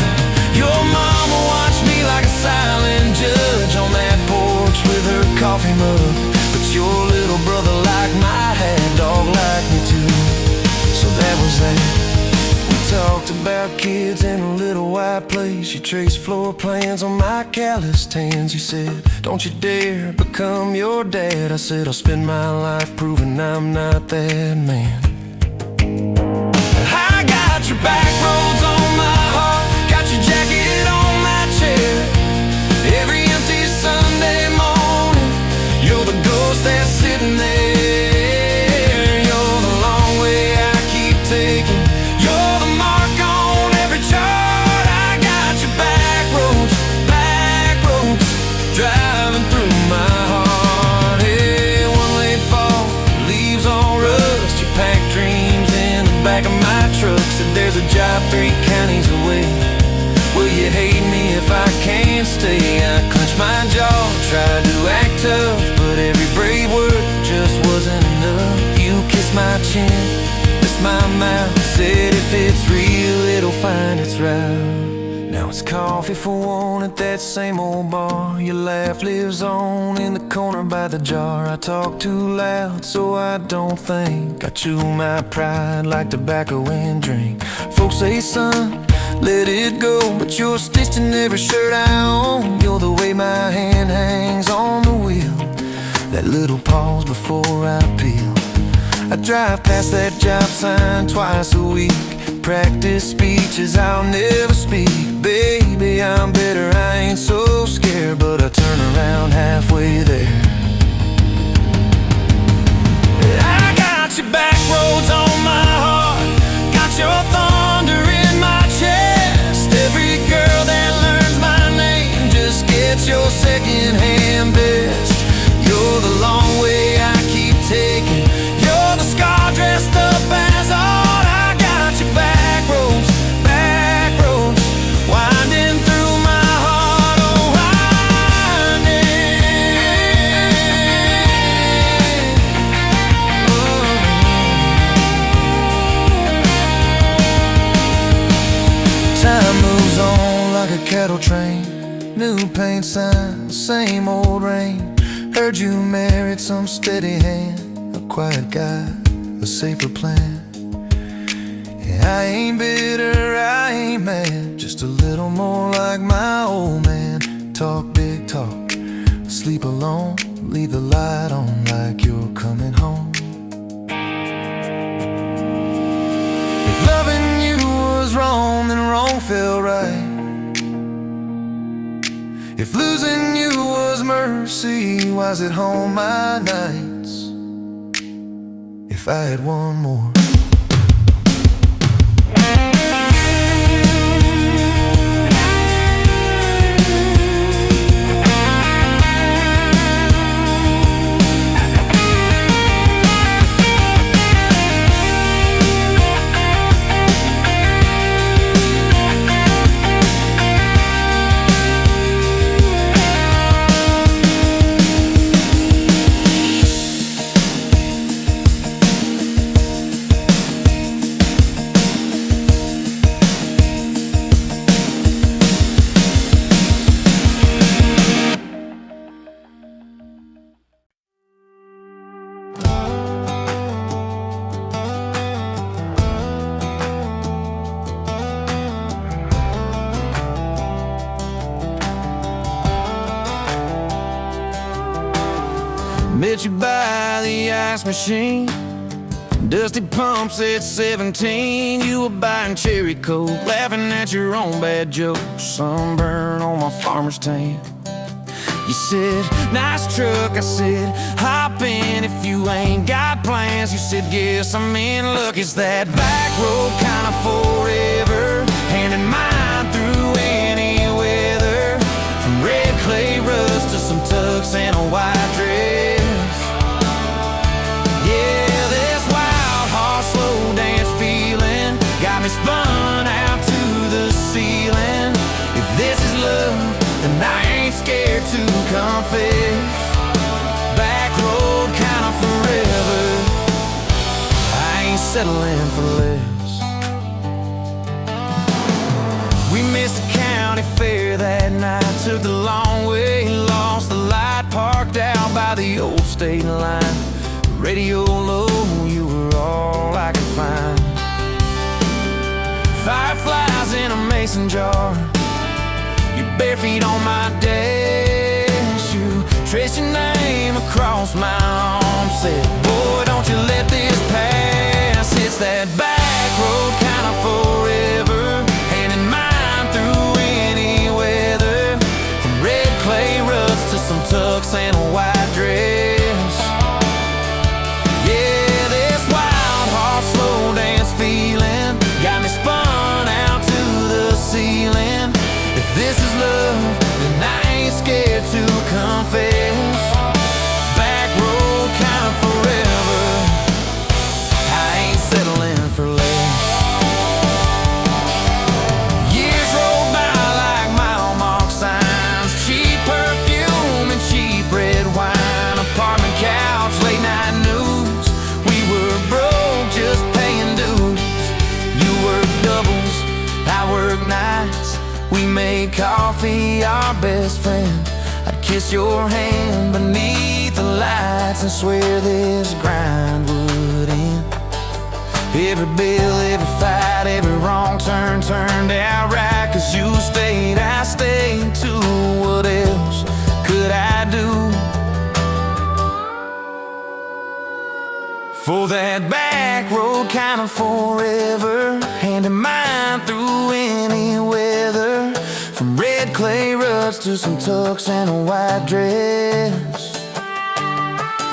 Your mama watched me like a silent judge on that porch with her coffee mug, but your little brother liked my hat, dog liked me too. So that was that. We talked about kids in a little white place. You traced floor plans on my calloused hands. You said, don't you dare become your dad. I said, I'll spend my life proving I'm not that man. I got your back roads on my heart, got your jacket on my chair. Every empty Sunday morning, you're the ghost that's sitting there. You're the long way I keep taking, truck said there's a job 3 counties away. Will you hate me if I can't stay? I clenched my jaw, tried to act tough, but every brave word just wasn't enough. You kissed my chin, missed my mouth, said if it's real, it'll find its route. Now it's coffee for one at that same old bar. Your laugh lives on in the corner by the jar. I talk too loud so I don't think. I chew my pride like tobacco and drink. Folks say, son, let it go, but you're stitched in every shirt I own. You're the way my hand hangs on the wheel, that little pause before I peel. I drive past that job sign twice a week, practice speeches I'll never speak. Baby, I'm better, I ain't so scared, but I turn around halfway there. I got your back roads on my heart, got your thunder in my chest. Every girl that learns my name just gets your second-hand best. You're the long way I keep taking, you're the scar dressed up as art. I got your back roads, winding through my heart, oh winding. Time moves on like a cattle train, new paint sign, same old rain. Heard you married some steady hand, a quiet guy, a safer plan. I ain't bitter, I ain't mad, just a little more like my old man. Talk big talk, sleep alone, leave the light on like you're coming home. If loving you was wrong, then wrong felt right. If losing you was mercy, why's it home my nights? If I had one more. Met you by the ice machine, dusty pumps at 17. You were buying cherry coke, laughing at your own bad jokes. Sunburn on my farmer's tan. You said, nice truck. I said, hop in if you ain't got plans. You said, guess I'm in luck. It's that back road kind of forever, hand in mine through any weather. From red clay rust to some tux and a white dress. Spun out to the ceiling. If this is love, then I ain't scared to confess. Back road kinda forever, I ain't settling for less. We missed the county fair that night, took the long way, lost the light, parked out by the old state line. Radio low, you were all I could find. Fireflies in a mason jar, your bare feet on my dash. You traced your name across my arm, said, boy, don't you let this pass. It's that back road kind of forever, hand in mine through any weather. From red clay rust to some tux and a white dress. Yeah, this wild horse slow dance feeling got me spun ceiling. If this is love, then I ain't scared to confess. Back road kind of forever, I ain't settling for work nights, we made coffee our best friend. I'd kiss your hand beneath the lights and swear this grind would end. Every bill, every fight, every wrong turn turned out right, 'cause you stayed, I stayed too. What else could I do for that back road kind of forever, hand in mine through any weather? From red clay ruts to some tux and a white dress.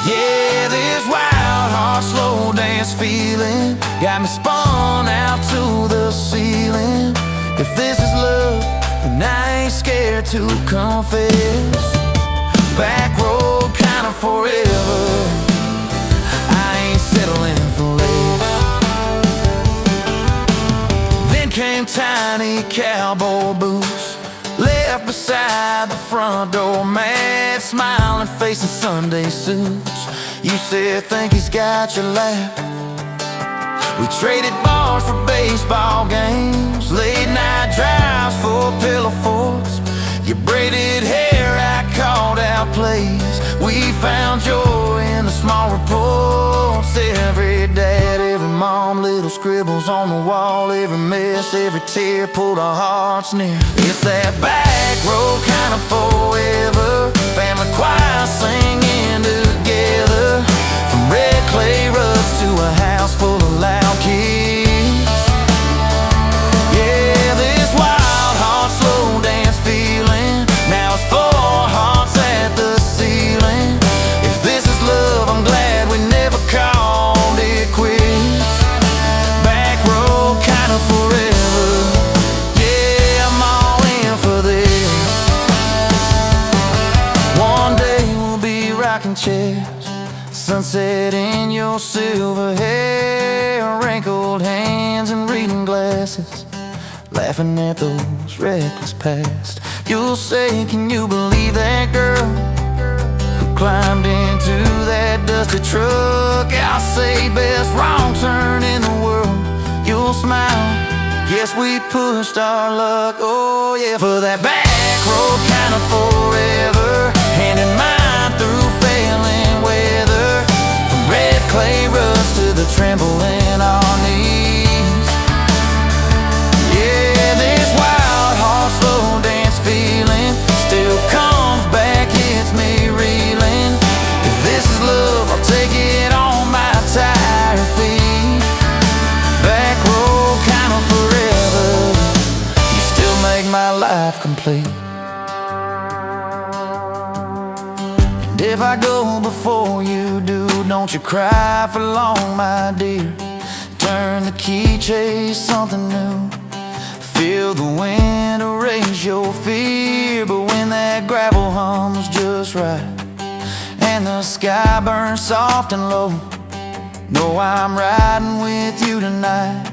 Yeah, this wild heart slow dance feeling got me spun out to the ceiling. If this is love, then I ain't scared to confess. Back road kind of forever, I ain't settling for less. Then came tiny cowboy boots, left beside the front door, mad smiling face in Sunday suits. You said, think he's got your lap. We traded bars for baseball games, late night drives for pillow forts. Your braided hair, I called out plays. We found joy in the small reports. Every dad, every mom, little scribbles on the wall. Every mess, every tear pulled our hearts near. It's that back road kind of forever, family choir singing together. From red clay ruts to a house full of loud kids. Yeah, this wild heart slow dance feeling, now it's 4 hearts at the ceiling. If this is love, I'm glad we never called it quits. Back road kind of forever, yeah, I'm all in for this. One day we'll be rocking chairs, sunset in your silver hair, wrinkled hands and reading glasses, laughing at those reckless past. You'll say, can you believe that girl who climbed into that dusty truck? I'll say, best wrong turn in the world. You'll smile, guess we pushed our luck. Oh yeah, for that back road kind of forever, hand in mine through failing weather. From red clay ruts to the tremble in our knees. Yeah, this wild heart slow dance feeling still comes back, hits me reeling. If this is love, I'll take it on my tired feet. Back road kind of forever, you still make my life complete. And if I go before you do, don't you cry for long, my dear. Turn the key, chase something new. Feel the wind erase your fear. But when that gravel hums just right and the sky burns soft and low, know I'm riding with you tonight.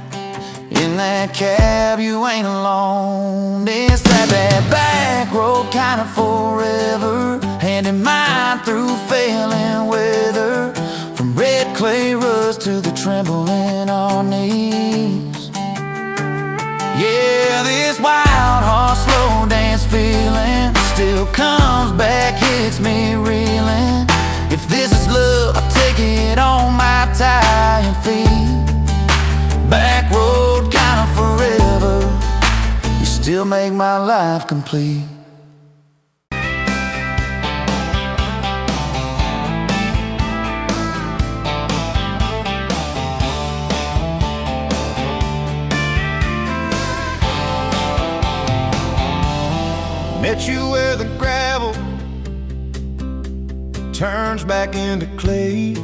In that cab you ain't alone. It's that back road kind of forever, hand in mine through failing weather. From red clay ruts to the tremble in our knees. Yeah, this wild heart slow dance feeling still comes back, hits me reeling. If this is love, I'll take it on my tired feet. Back road kind of forever, you still make my life complete. Met you where the gravel turns back into clay,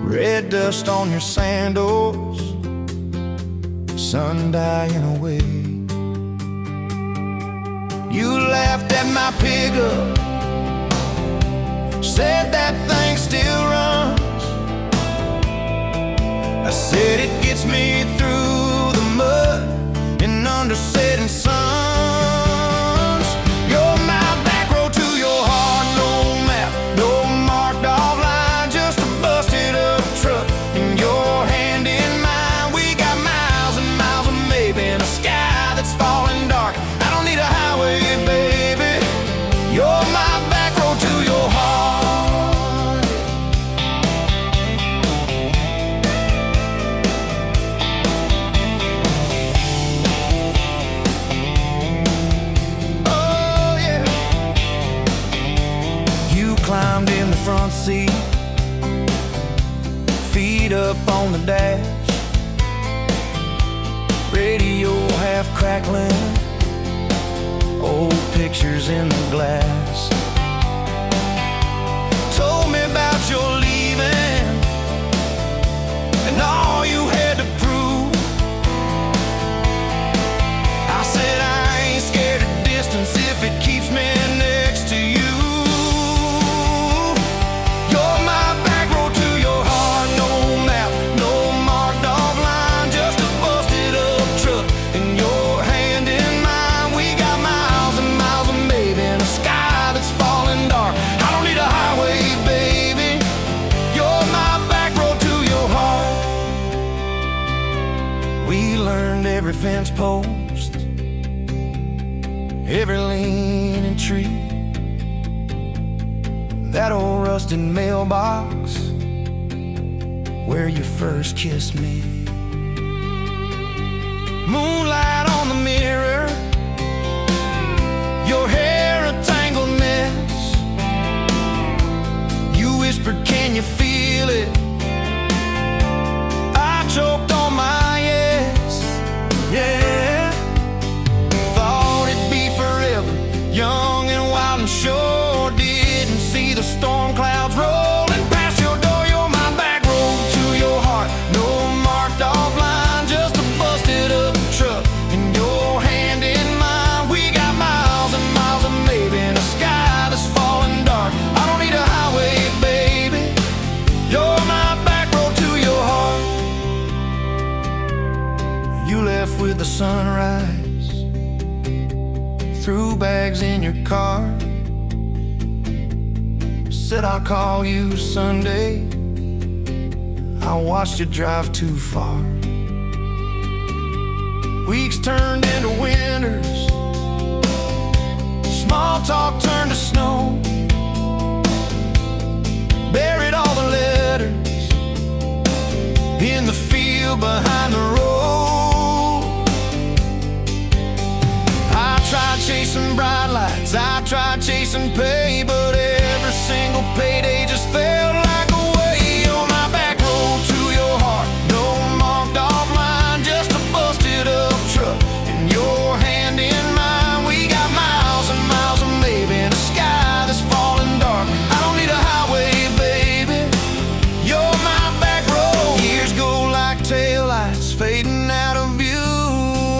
red dust on your sandals, sun dying away. You laughed at my pickup, said that thing still runs. I said it gets me through the mud and under setting suns. You're my back road to your heart, no map, no marked off line, just a busted up truck. And your hand in mine, we got miles and miles of maybe seat, feet up on the dash, radio half crackling, old pictures in the glass. Told me about your leaving and all you had to prove. I said I ain't scared of distance if it keeps me next to you. You're my back road to your heart, no map, no marked off line, just a busted up truck and your hand in mine. We got miles and miles of maybe in a sky that's falling dark. I don't need a highway, baby. You're my back road to your heart. We learned every fence post, every leaning tree, that old rusted mailbox where you first kissed me. Moonlight on the mirror, your hair a tangled mess. You whispered, can you feel it? I choked on my yes, yeah. Thought it'd be forever, young and wild and sure. Didn't see the storm clouds rolling past your door. You're my back road to your heart, no marked off line, just a busted up truck and your hand in mine. We got miles and miles of maybe in a sky that's falling dark. I don't need a highway, baby. You're my back road to your heart. You left with the sunrise, threw bags in your car, said I'll call you Sunday. I watched you drive too far. Weeks turned into winters, small talk turned to snow. Buried all the letters in the field behind the road. I tried chasing bright lights, I tried chasing pay, but every single payday just felt like a way. On my back road to your heart, no marked off line, just a busted up truck and your hand in mine. We got miles and miles of maybe in a sky that's falling dark. I don't need a highway, baby. You're my back road. Years go like taillights fading out of view.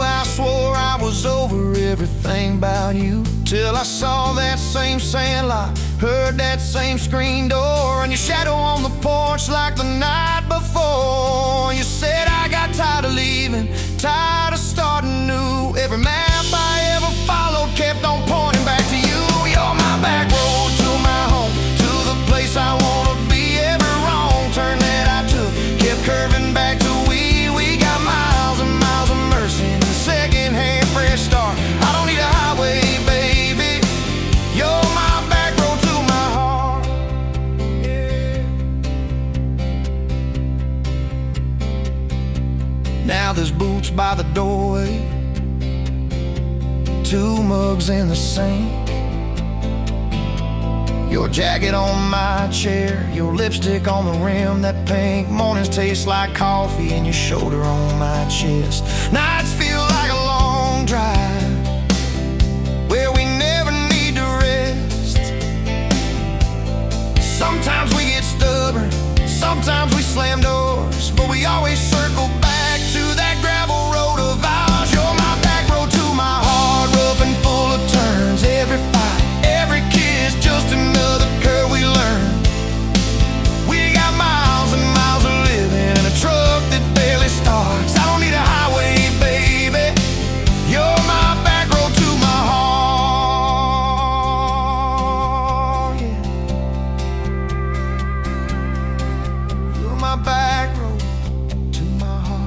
I swore I was over everything about you, till I saw that same sandlot, heard that same screen door, and your shadow on the porch like the night before. You said I got tired of leaving, tired of starting new. Every map I ever followed kept on pointing back to you. You're my back road to my home, to the place I wanna be. Every wrong turn that I took kept curving back to we got miles and miles of mercy and a second-hand fresh start. I don't need a highway, baby. You're my back road to my heart, yeah. Now there's boots by the doorway, two mugs in the sink, your jacket on my chair, your lipstick on the rim, that pink. Mornings taste like coffee and your shoulder on my chest. Nights feel like a long drive where we never need to rest. Sometimes we get stubborn, sometimes we slam doors, but we always circle back to that gravel road of ours. You're my back road to my heart, rough and full of turns. Every fight, every kiss, just another curve we learn. We got miles and miles of living in a truck that barely starts. I don't need a highway, baby. You're my back road to my heart, yeah. You're my back road to my heart.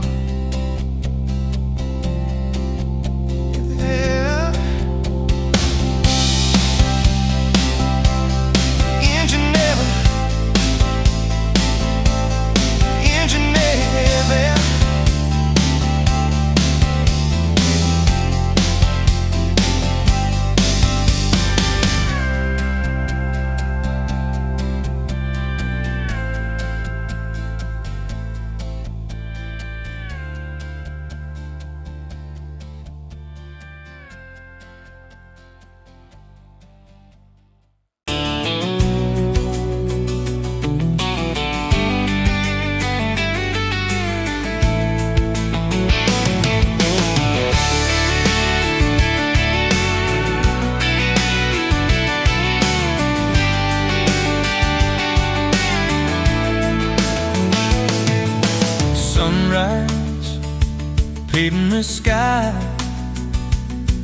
in the sky,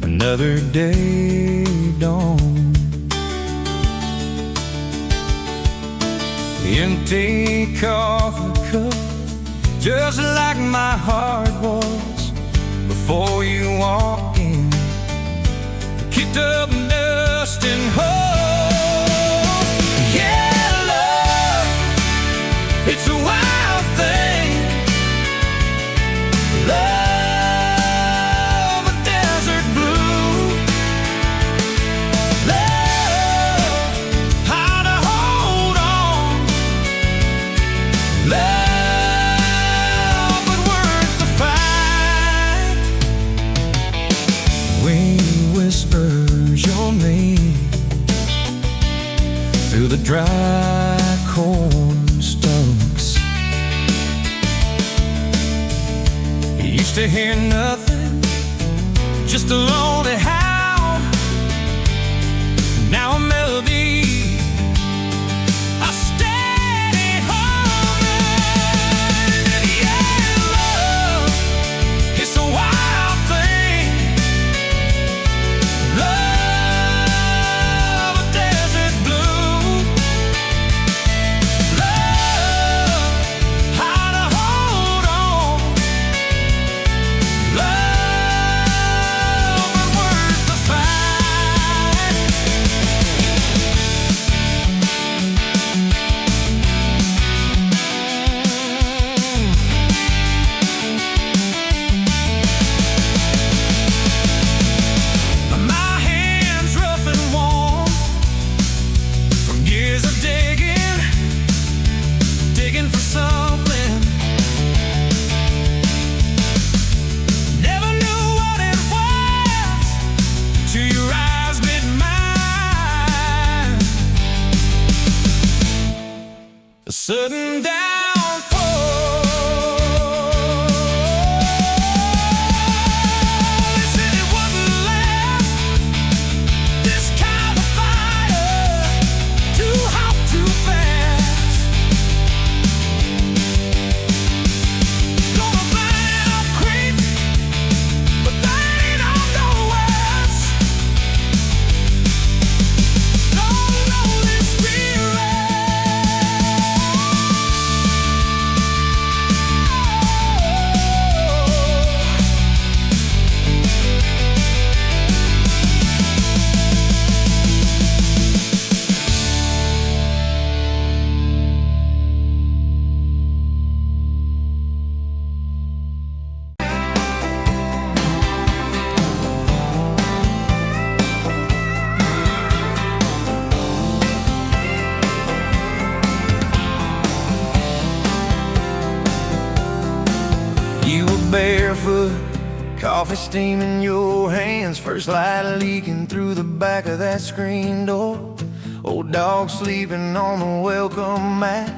another day dawned. Empty coffee cup, just like my heart was before you walked in. Kicked up dust and hope. Yeah, love, it's a wild thing. Love, a desert blue. Love, how to hold on. Love, but worth the fight. Wind whispers your name through the dry corn stalks. Used to hear nothing, just a lonely howl. Now a melody, a steady humming. And yeah, love, it's a wild thing. Love, a desert blue. Love, how to hold on. Love, but worth the fight. My hands rough and warm from years of digging for something. Never knew what it was till your eyes met mine. A sudden downfall. They said it wouldn't last. This kind of fire, too hot, too fast. Gonna burn it up quick, but that ain't all nowhere. Don't know this feeling. You were barefoot, coffee steam in your hands, first light leaking through the back of that screen door. Old dog sleeping on the welcome mat.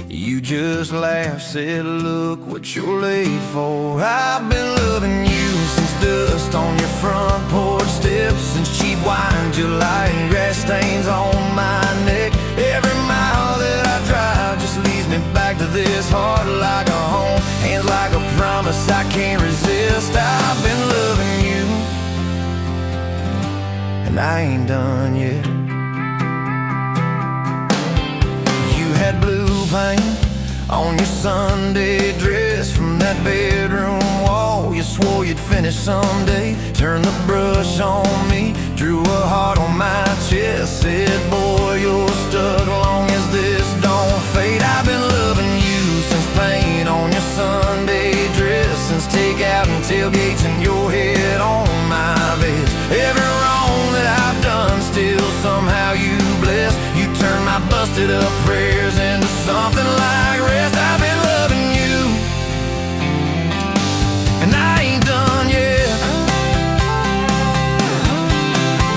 You just laughed, said, look what you're late for. I've been loving you since dust on your front porch steps, since cheap wine, July, and grass stains on my neck. Every mile that I drive just leads me back to this heart like a home, hands like a promise I can't resist. I've been loving you, and I ain't done yet. You had blue paint on your Sunday dress from that bedroom wall. You swore you'd finish someday. Turned the brush on me, drew a heart on my chest, said, boy, you're stuck long as this don't fade. I've been loving you since paint on your Sunday dress, since takeout and tailgates and your head on my vest. Every wrong that I've done, still somehow you bless. You turn my busted up prayers into something like rest. I've been loving you, and I ain't done yet.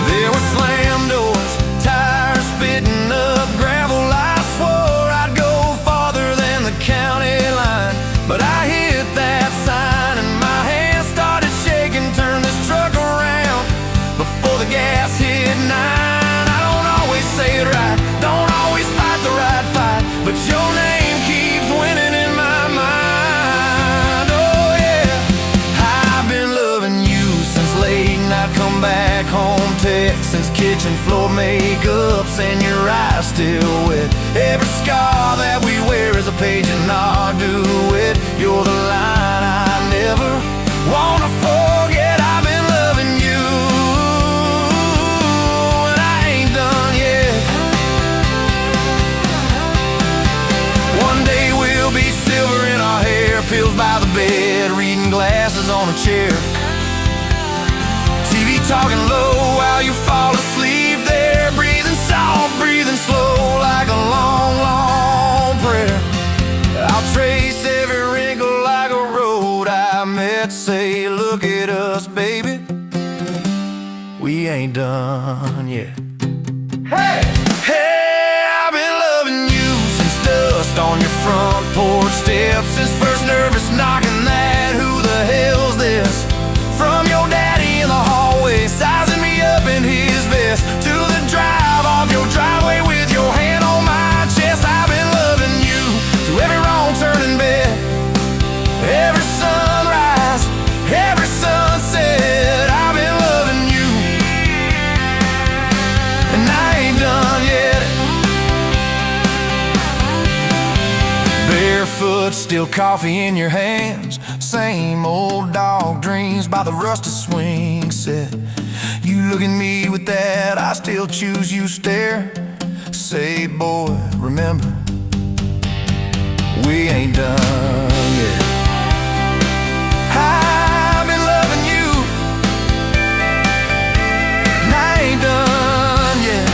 There were slam doors, tires spitting up gravel. I swore I'd go farther than the county line, but I hit that sign and my hands started shaking. Turned this truck around before the gas hit 9. I don't always say it right, don't always fight the right fight, but kitchen floor makeups and your eyes still wet. Every scar that we wear is a page in our duet. You're the line I never wanna forget. I've been loving you, and I ain't done yet. One day we'll be silver in our hair, pills by the bed, reading glasses on a chair, TV talking low while you fall asleep there, breathing soft, breathing slow like a long, long prayer. I'll trace every wrinkle like a road I met, say, look at us, baby, we ain't done yet. Hey! Hey, I've been loving you since dust on your front porch steps, since first nervous knocking that who the hell's this? From your daddy in the hallway, sizing me up in his vest, to the drive off your driveway with your hand on my chest. I've been loving you through every wrong turn in bed, every sunrise, every sunset. I've been loving you, and I ain't done yet. Barefoot, still coffee in your hands, same old dog dreams by the rusted swing set. You look at me with that I still choose you stare, say, boy, remember, we ain't done yet. I've been loving you, and I ain't done yet.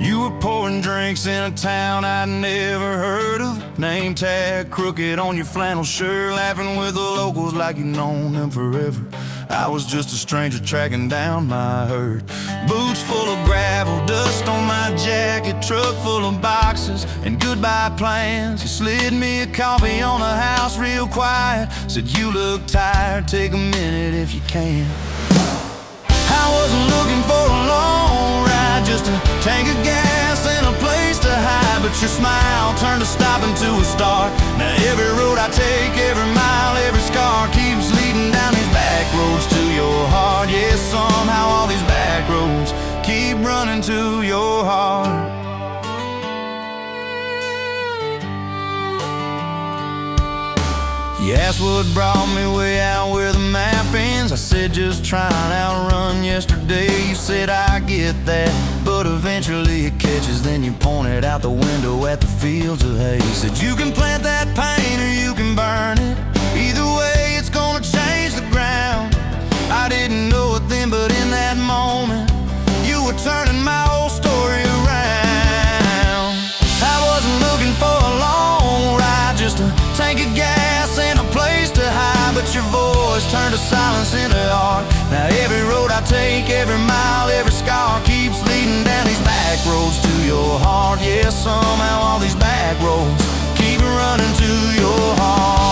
You were pouring drinks in a town I'd never heard of, name tag crooked on your flannel shirt, laughing with the locals like you'd known them forever. I was just a stranger tracking down my herd. Boots full of gravel, dust on my jacket, truck full of boxes and goodbye plans. You slid me a coffee on the house real quiet, said, you look tired, take a minute if you can. I wasn't looking for a long ride, just a tank of gas and a place to hide, but your smile turned a stop into a start. Now every road I take, every mile, every scar keeps leading down these back roads to your heart. Yeah, somehow all these back roads keep running to your heart. You asked what brought me way out where the map ends. I said just trying to outrun yesterday. You said I get that, but eventually it catches. Then you pointed out the window at the fields of hay. You said you can plant that pain or you can burn it. Either way it's gonna change the ground. I didn't know it then, but in that moment you were turning my whole story around. I wasn't looking for a long ride, just a tank of gas and a place to hide, but your voice turned a silence into art. Now every road I take, every mile, every scar keeps leading down these back roads to your heart. Yeah, somehow all these back roads keep running to your heart.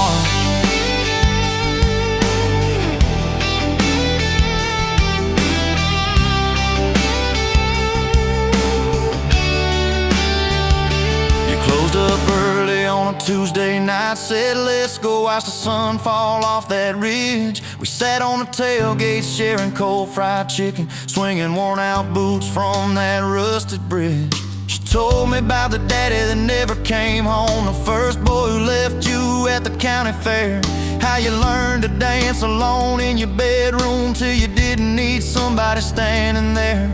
Closed up early on a Tuesday night, said let's go watch the sun fall off that ridge. We sat on the tailgate sharing cold fried chicken, swinging worn out boots from that rusted bridge. She told me about the daddy that never came home, the first boy who left you at the county fair. How you learned to dance alone in your bedroom till you didn't need somebody standing there.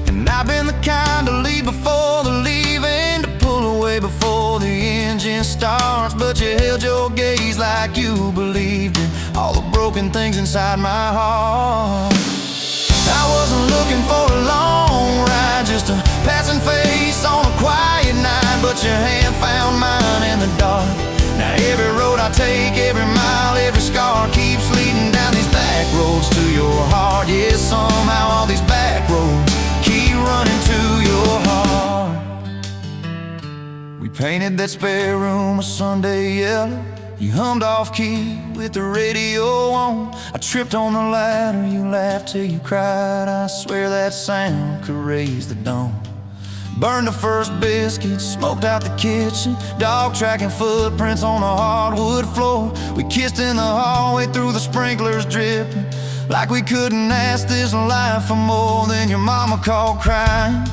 And I've been the kind to leave before the leaving, to pull away before the engine starts, but you held your gaze like you believed in all the broken things inside my heart. I wasn't looking for a long ride, just a passing face on a quiet night, but your hand found mine in the dark. Now every road I take, every mile, every scar keeps leading down these back roads to your heart. Yeah, somehow all these back roads keep running to your heart. We painted that spare room a Sunday yellow. You hummed off key with the radio on. I tripped on the ladder, you laughed till you cried. I swear that sound could raise the dawn. Burned the first biscuit, smoked out the kitchen, dog tracking footprints on the hardwood floor. We kissed in the hallway through the sprinklers dripping, like we couldn't ask this life for more. Than your mama called crying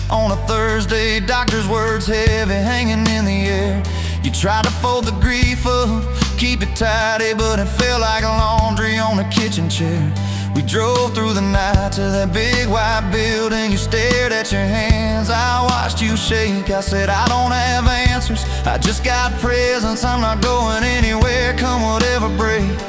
on a Thursday, doctor's words heavy hanging in the air. You tried to fold the grief up, keep it tidy, but it felt like laundry on a kitchen chair. We drove through the night to that big white building. You stared at your hands, I watched you shake. I said, I don't have answers, I just got presents. I'm not going anywhere, come whatever breaks.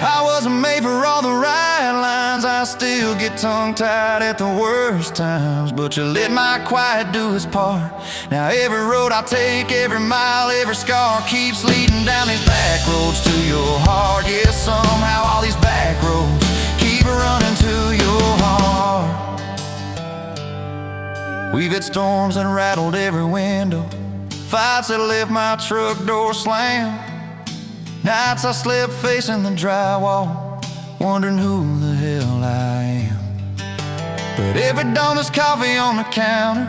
I wasn't made for all the right lines, I still get tongue-tied at the worst times. But you let my quiet do its part. Now every road I take, every mile, every scar keeps leading down these back roads to your heart. Yeah, somehow all these back roads keep running to your heart. We've had storms that rattled every window, fights that left my truck door slammed, nights I slept facing the drywall, wondering who the hell I am. But every dawn there's coffee on the counter,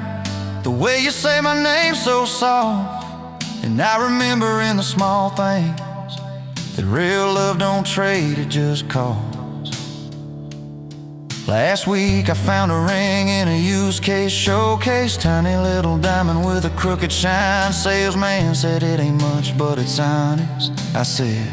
the way you say my name so soft. And I remember in the small things that real love don't trade, it just costs. Last week I found a ring in a used case showcase, tiny little diamond with a crooked shine. Salesman said it ain't much, but it's honest. I said,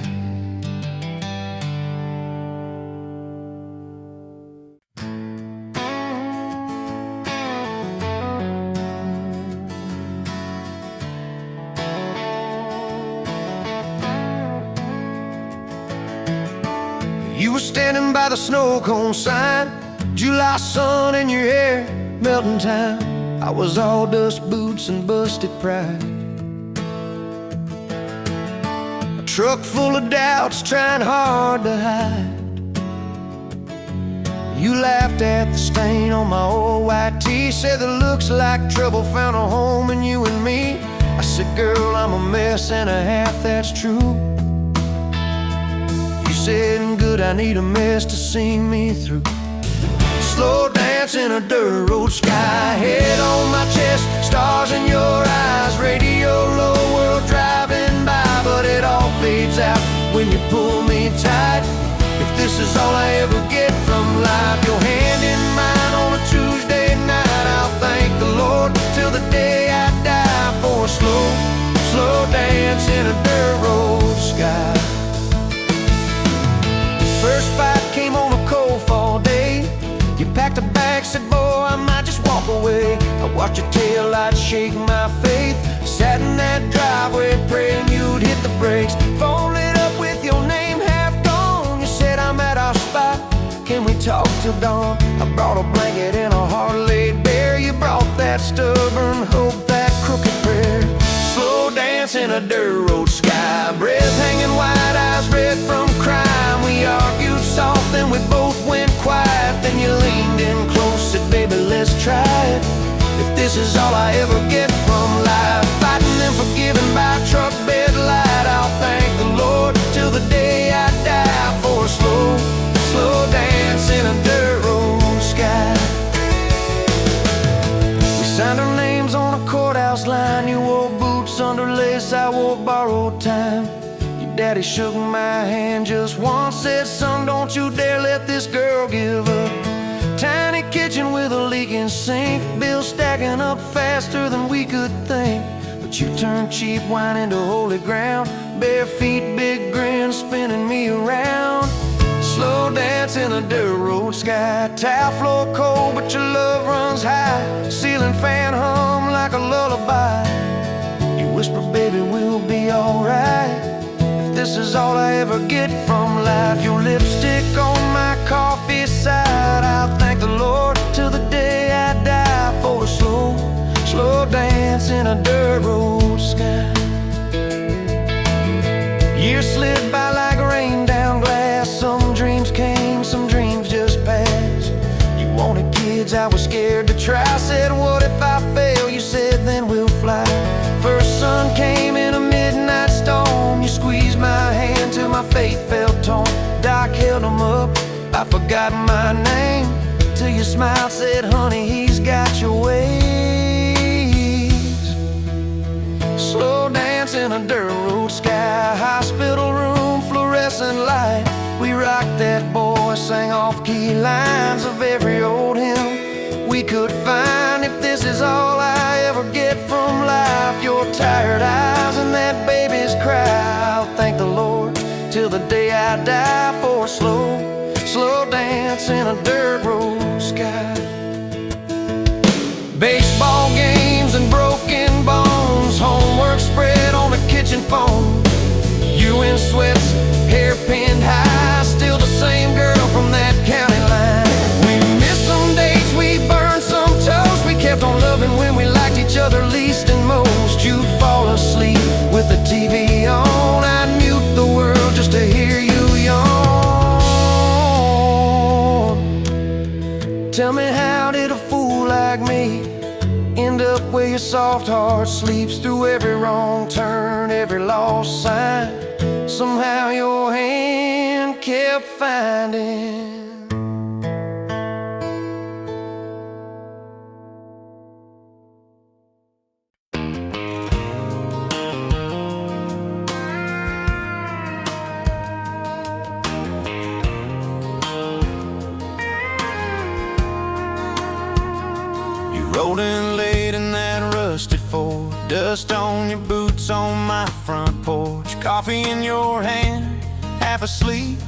you were standing by the snow cone sign, July sun in your hair, melting time. I was all dust boots and busted pride, a truck full of doubts trying hard to hide. You laughed at the stain on my old white tee, said that looks like trouble found a home in you and me. I said, girl, I'm a mess and a half, that's true. You said, good, I need a mess to see me through. Slow dance in a dirt road sky, head on my chest, stars in your eyes. Radio low, world driving by, but it all fades out when you pull me tight. If this is all I ever get from life, your hand in mine on a Tuesday night, I'll thank the Lord till the day I die for a slow, slow dance in a dirt road sky. First fight came on a cold fall day. You packed a bag, said, boy, I might just walk away. I watched your taillights shake my faith, sat in that driveway praying you'd hit the brakes. Phone lit up with your name half gone. You said, I'm at our spot, can we talk till dawn? I brought a blanket and a heart laid bare. You brought that stubborn hope, that crooked prayer. Slow dance in a dirt road sky, breath hanging wide, eyes red from crime. We argued soft, then we both went quiet. Then you leaned in close, said, baby, let's try it. If this is all I ever get from life, fighting and forgiving by truck bed light, I'll thank the Lord till the day I die for a slow, slow dance in a dirt road sky. We signed our names on a courthouse line. You wore boots under lace, I wore borrowed time. Daddy shook my hand just once, said, son, don't you dare let this girl give up. Tiny kitchen with a leaking sink, bills stacking up faster than we could think. But you turned cheap wine into holy ground, bare feet, big grin, spinning me around. Slow dance in a dirt road sky, tile floor cold, but your love runs high. Ceiling fan hum like a lullaby. You whisper, baby, we'll be alright. This is all I ever get from life, your lipstick on my coffee side. I'll thank the Lord till the day I die for a slow, slow dance in a dirt road sky. Years slid by like rain down glass. Some dreams came, some dreams just passed. You wanted kids kids, I was scared to try. I said, what if I fail? You said, then we'll fly. First sun came in a midnight storm. You squeezed my hand till my faith felt torn. Doc held him up, I forgot my name, till you smiled, said, honey, he's got your ways. Slow dance in a dirt road sky, hospital room, fluorescent light. We rocked that boy, sang off-key lines of every old hymn we could find. If this is all I ever get from life, your tired eyes and that baby's cry, I'll thank the Lord till the day I die for a slow dance in a dirt road sky. Baseball games and broken bones, homework spread on the kitchen phone. You in sweats, hair pinned high, still the same girl from that county line. We missed some dates, we burned some toast. We kept on loving when we liked each other least and most. You'd fall asleep with the TV on, I'd mute the world just to hear you yawn. Tell me, how did a fool like me end up where your soft heart sleeps through every wrong turn, every lost sign? Somehow your hand kept finding. You rolled in late in that rusted Ford, dust on your boots on my front porch, coffee in your hand, half asleep.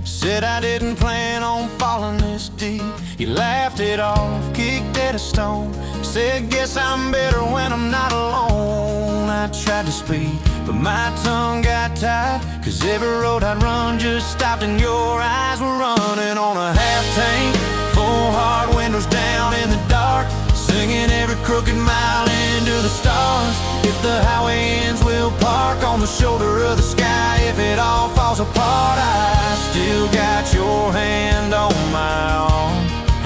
Said I didn't plan on falling this deep. You laughed it off, kicked at a stone, said guess I'm better when I'm not alone. I tried to speak, but my tongue got tied, 'cause every road I'd run just stopped and your eyes were running on a half tank, full hard, windows down in the dark, singing every crooked mile into the stars. If the highway ends, we'll park on the shoulder of the sky. If it all falls apart, I still got your hand on my arm.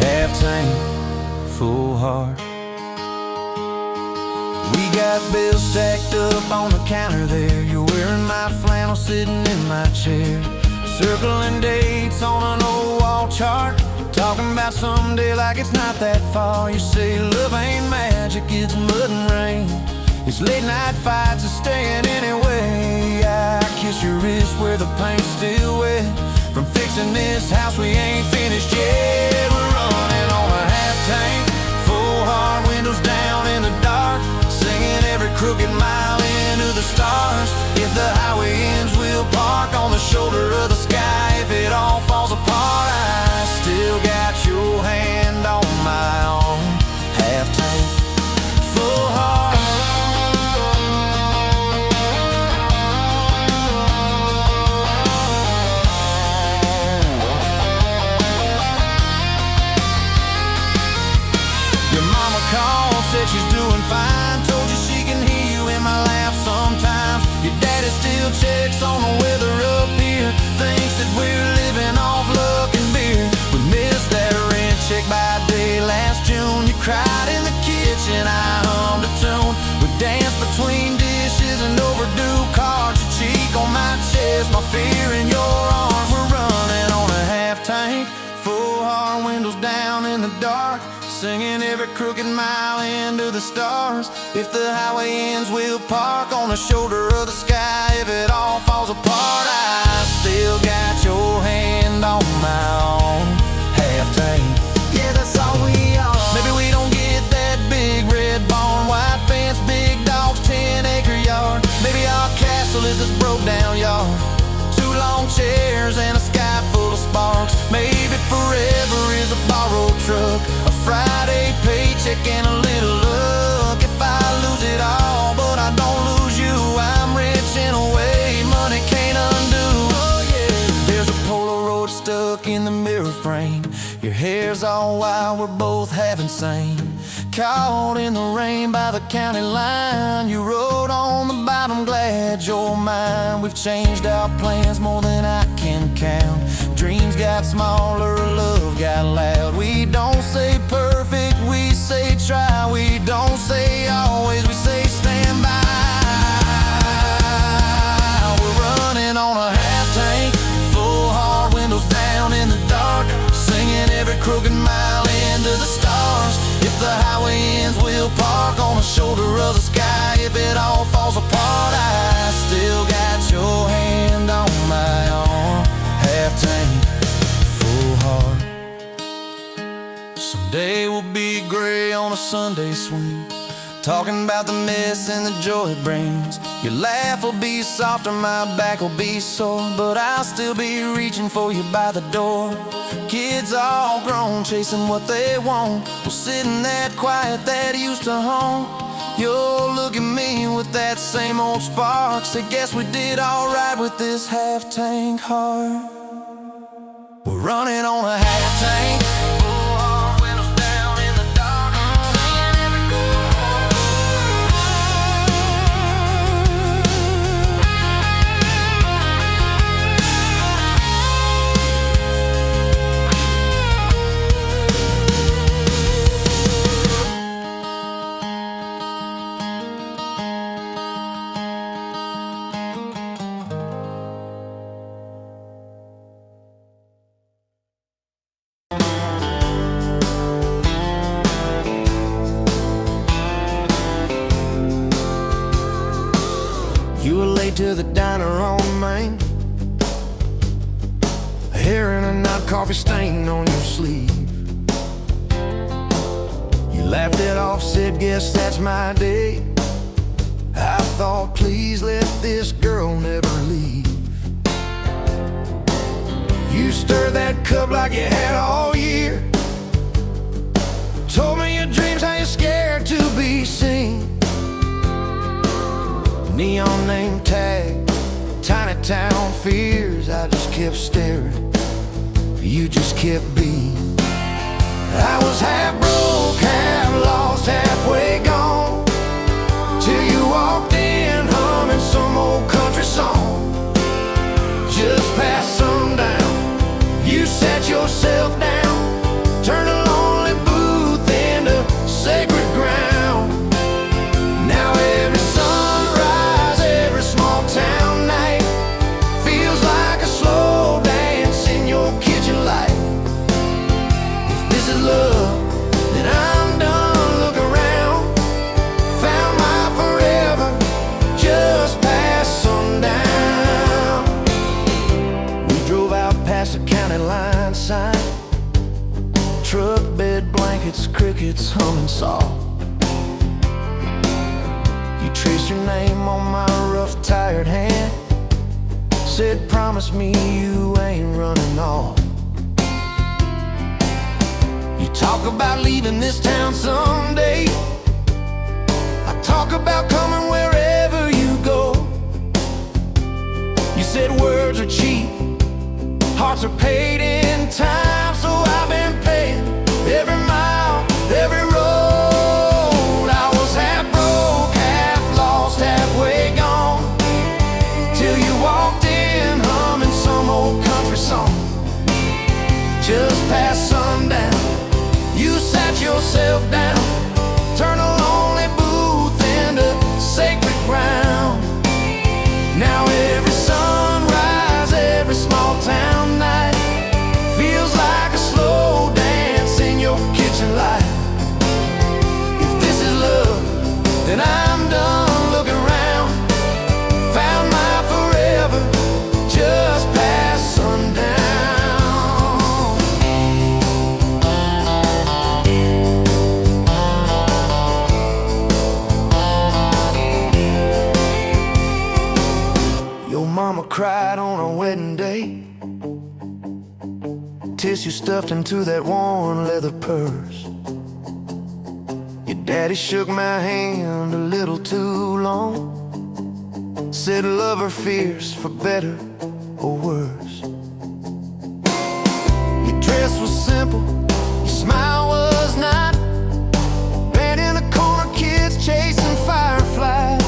Half tank, full heart. We got bills stacked up on the counter there. You're wearing my flannel, sitting in my chair, circling dates on an old wall chart, talking about someday like it's not that far. You say love ain't magic, it's mud and rain, it's late night fights and staying anyway. I kiss your wrist where the paint's still wet from fixing this house we ain't finished yet. We're running on a half tank, full hard, windows down in the dark, singing every crooked mile into the stars. If the highway ends, we'll park on the shoulder of the sky. If it all falls apart, I still got your hand on my arm. Half tank, full heart. Your mama called, said she's doing fine, told you she can hear you in my laugh sometimes. Your daddy still checks on the weather up here, thinks that we're living off luck and beer. We missed that rent check by day last June. You cried in the kitchen, I hummed a tune. We danced between dishes and overdue cards. Your cheek on my chest, my fear in your arms. We're running on a half tank, full hard, windows down in the dark, singing every crooked mile into the stars. If the highway ends, we'll park on the shoulder of the sky. If it all falls apart, I still got your hand on my arm. Half tank, yeah, that's all we are. Maybe we don't get that big red barn, white fence, big dogs, 10-acre yard. Maybe our castle is this broke down yard, 2 long chairs and a sky full of sparks. Maybe forever is a borrowed truck, a Friday paycheck and a little luck. If I lose it all, but I don't lose you, I'm rich in a way money can't undo. Oh yeah, there's a Polaroid stuck in the mirror frame. Your hair's all wild, we're both half insane. Caught in the rain by the county line. You wrote on the bottom, glad you're mine. We've changed our plans more than I can count. Dreams got smaller, love got loud. We don't say perfect, crooked mile into the stars. If the highway ends, we'll park on the shoulder of the sky. If it all falls apart, I still got your hand on my arm. Half tank, full heart. Someday we'll be gray on a Sunday swing, talking about the mess and the joy it brings. Your laugh will be softer, my back will be sore, but I'll still be reaching for you by the door. Kids all grown, chasing what they want. We'll sit in that quiet that used to haunt. You'll look at me with that same old spark, say guess we did alright with this half-tank heart. We're running on a half-tank. You were late to the diner on Main, hair in a knot, coffee stain on your sleeve. You laughed it off, said, guess that's my day. I thought, please let this girl never leave. You stirred that cup like you had all year, told me your dreams, how you're scared to be seen. Neon name tag, tiny town fears. I just kept staring, you just kept being. I was half broke, half lost, halfway gone, till you walked in humming some old country song. Just past sundown, you sat yourself down, turned a lonely booth into sacred ground. Now every sunrise, every small town night feels like a slow dance in your kitchen light. If this is love, then I'm done. Look around, found my forever just past sundown. We drove out past the county line sign, truck bed blankets, crickets humming soft. You traced your name on my rough, tired hand, said, promise me you ain't running off. You talk about leaving this town someday, I talk about coming wherever you go. You said words are cheap, hearts are paid in time, so I've been paying every mile, every road. I was half broke, half lost, halfway gone, till you walked in humming some old country song. Just past sundown, you sat yourself down, turned a lonely booth into sacred ground. Now every sunrise, every small town night feels like a slow dance in your kitchen light. If this is love, then I'm done. Look around, found my forever just past sundown. Your mama cried on our wedding day, tissue stuffed into that worn leather purse. Your daddy shook my hand a little too long, said love her fierce for better or worse. Your dress was simple, your smile was not, bed in a corner, kids chasing fireflies.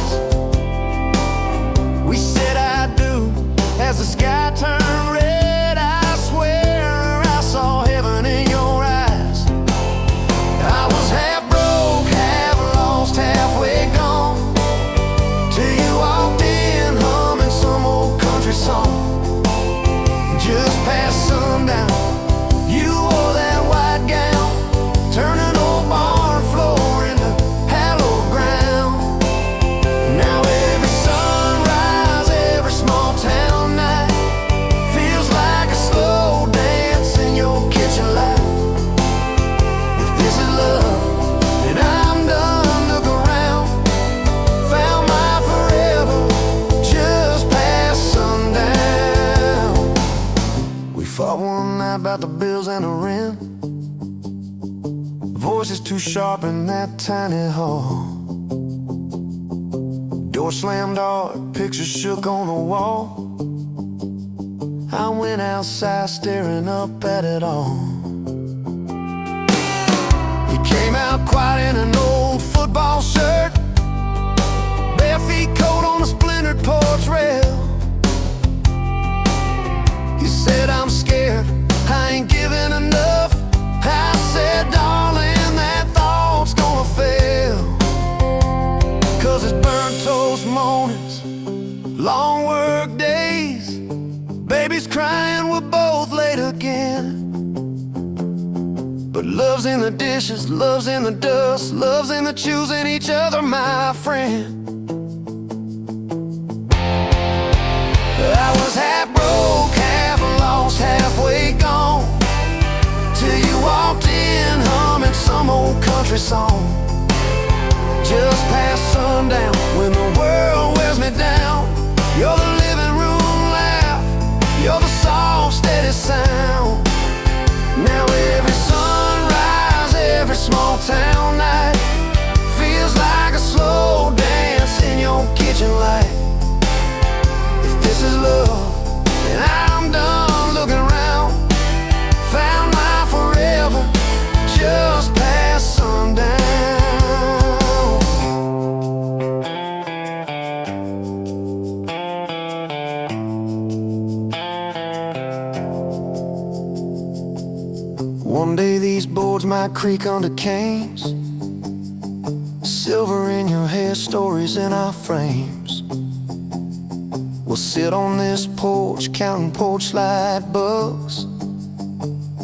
We said I do as the sky turned red. I swear I saw heaven in your eyes. I was half broke, half lost, halfway gone, till you walked in humming some old country song. Voices too sharp in that tiny hall. Door slammed hard, pictures shook on the wall. I went outside staring up at it all. He came out quiet in an old football shirt, bare feet cold on a splintered porch rail. He said, "I'm scared, I ain't giving enough." I said, "Darling, that thought's gonna fail." 'Cause it's burnt toast mornings, long work days, babies crying, we're both late again. But love's in the dishes, love's in the dust, love's in the choosing each other, my friend. I was half broke, half lost, halfway gone, till you walked in humming some old country song. Just past sundown, when the world wears me down, you're the living room laugh, you're the soft, steady sound. Now every sunrise, every small town night feels like a slow dance in your kitchen light. If this is love, then I'm done looking around. Found my forever just past sundown. One day these boards might creak under canes, silver in your hair, stories in our frames. We'll sit on this porch, counting porch light bugs,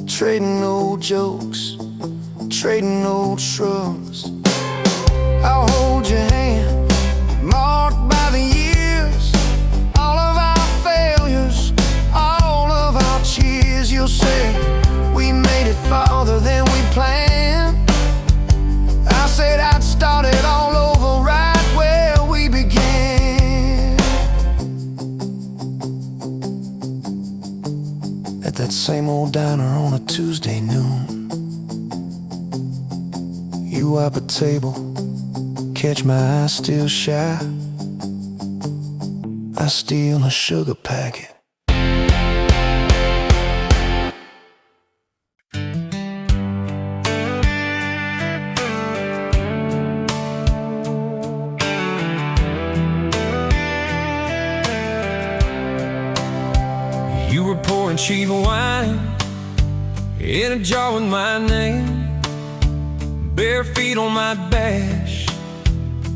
trading old jokes, trading old shrugs. I'll hold your hand, marked by the years, all of our failures, all of our cheers. You'll say, "We made it farther than we planned." I said I'd start it all over right where we began. At that same old diner on a Tuesday noon, you wipe a table, catch my eye still shy. I steal a sugar packet. You were pouring cheap wine in a jar with my name, bare feet on my dash,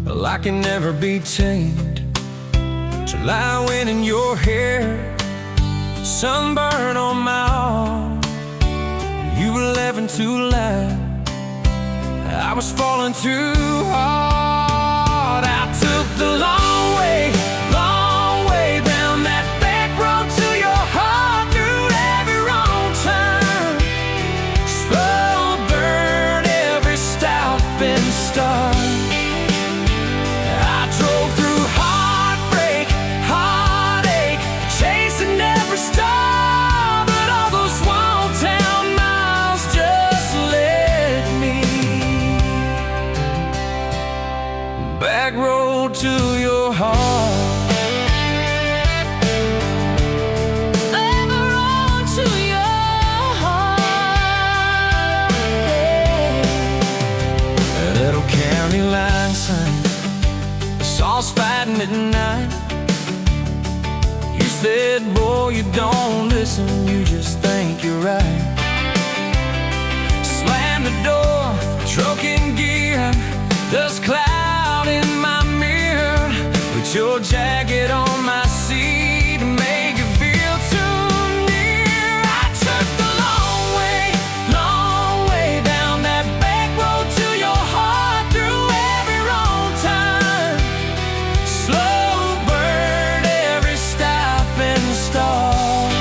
well, I can never be tamed. July wind in your hair, sunburn on my arm. You were laughing too loud, I was falling too hard. I took the long way down that back road to your heart, through every wrong turn, slow burn every stop and start. I drove through heartbreak, heartache, chasing every star, but all those small town miles just led me back road to your heart. County line sign, saws fighting at night. You said, "Boy, you don't listen, you just think you're right." Slam the door, truck in gear, dust cloud in my mirror. Put your jacket on my seat and make it feel too near. I took the long way down that back road to your heart, through every wrong turn, slow burn every stop and start.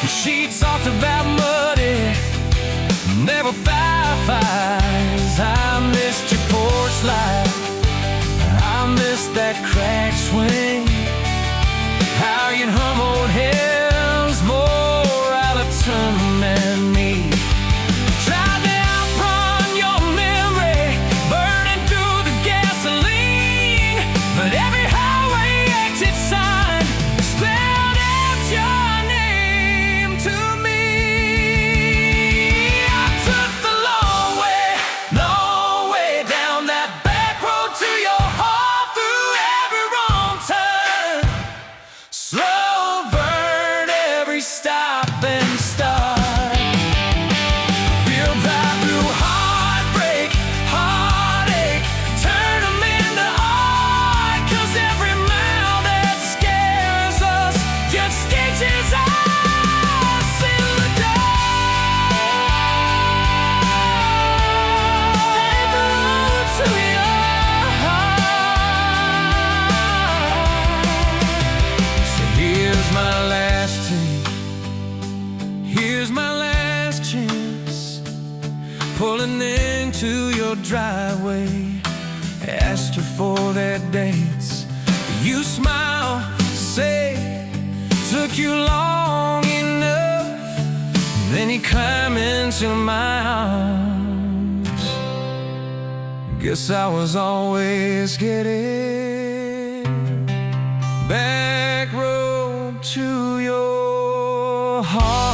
She talked about muddy, never fireflies. I missed your porch light, I missed that cracked swing. How you'd hum old hymns more out of tune than me. Tried to outrun your memory, burning through the gasoline, but every highway exit sign spelled out your name to me. I took the long way down that back road to your heart, through every wrong turn, slow burn every stop and start. Feel that through heartbreak, heartache, turn them into art. 'Cause every mile that scares us just stitches us in the dark. Take the road to your heart. So here's my last take, here's my last chance. Pulling into your driveway, asked her for their dates. You smile, say, took you long enough. Then you climb into my arms. Guess I was always getting back road to your heart.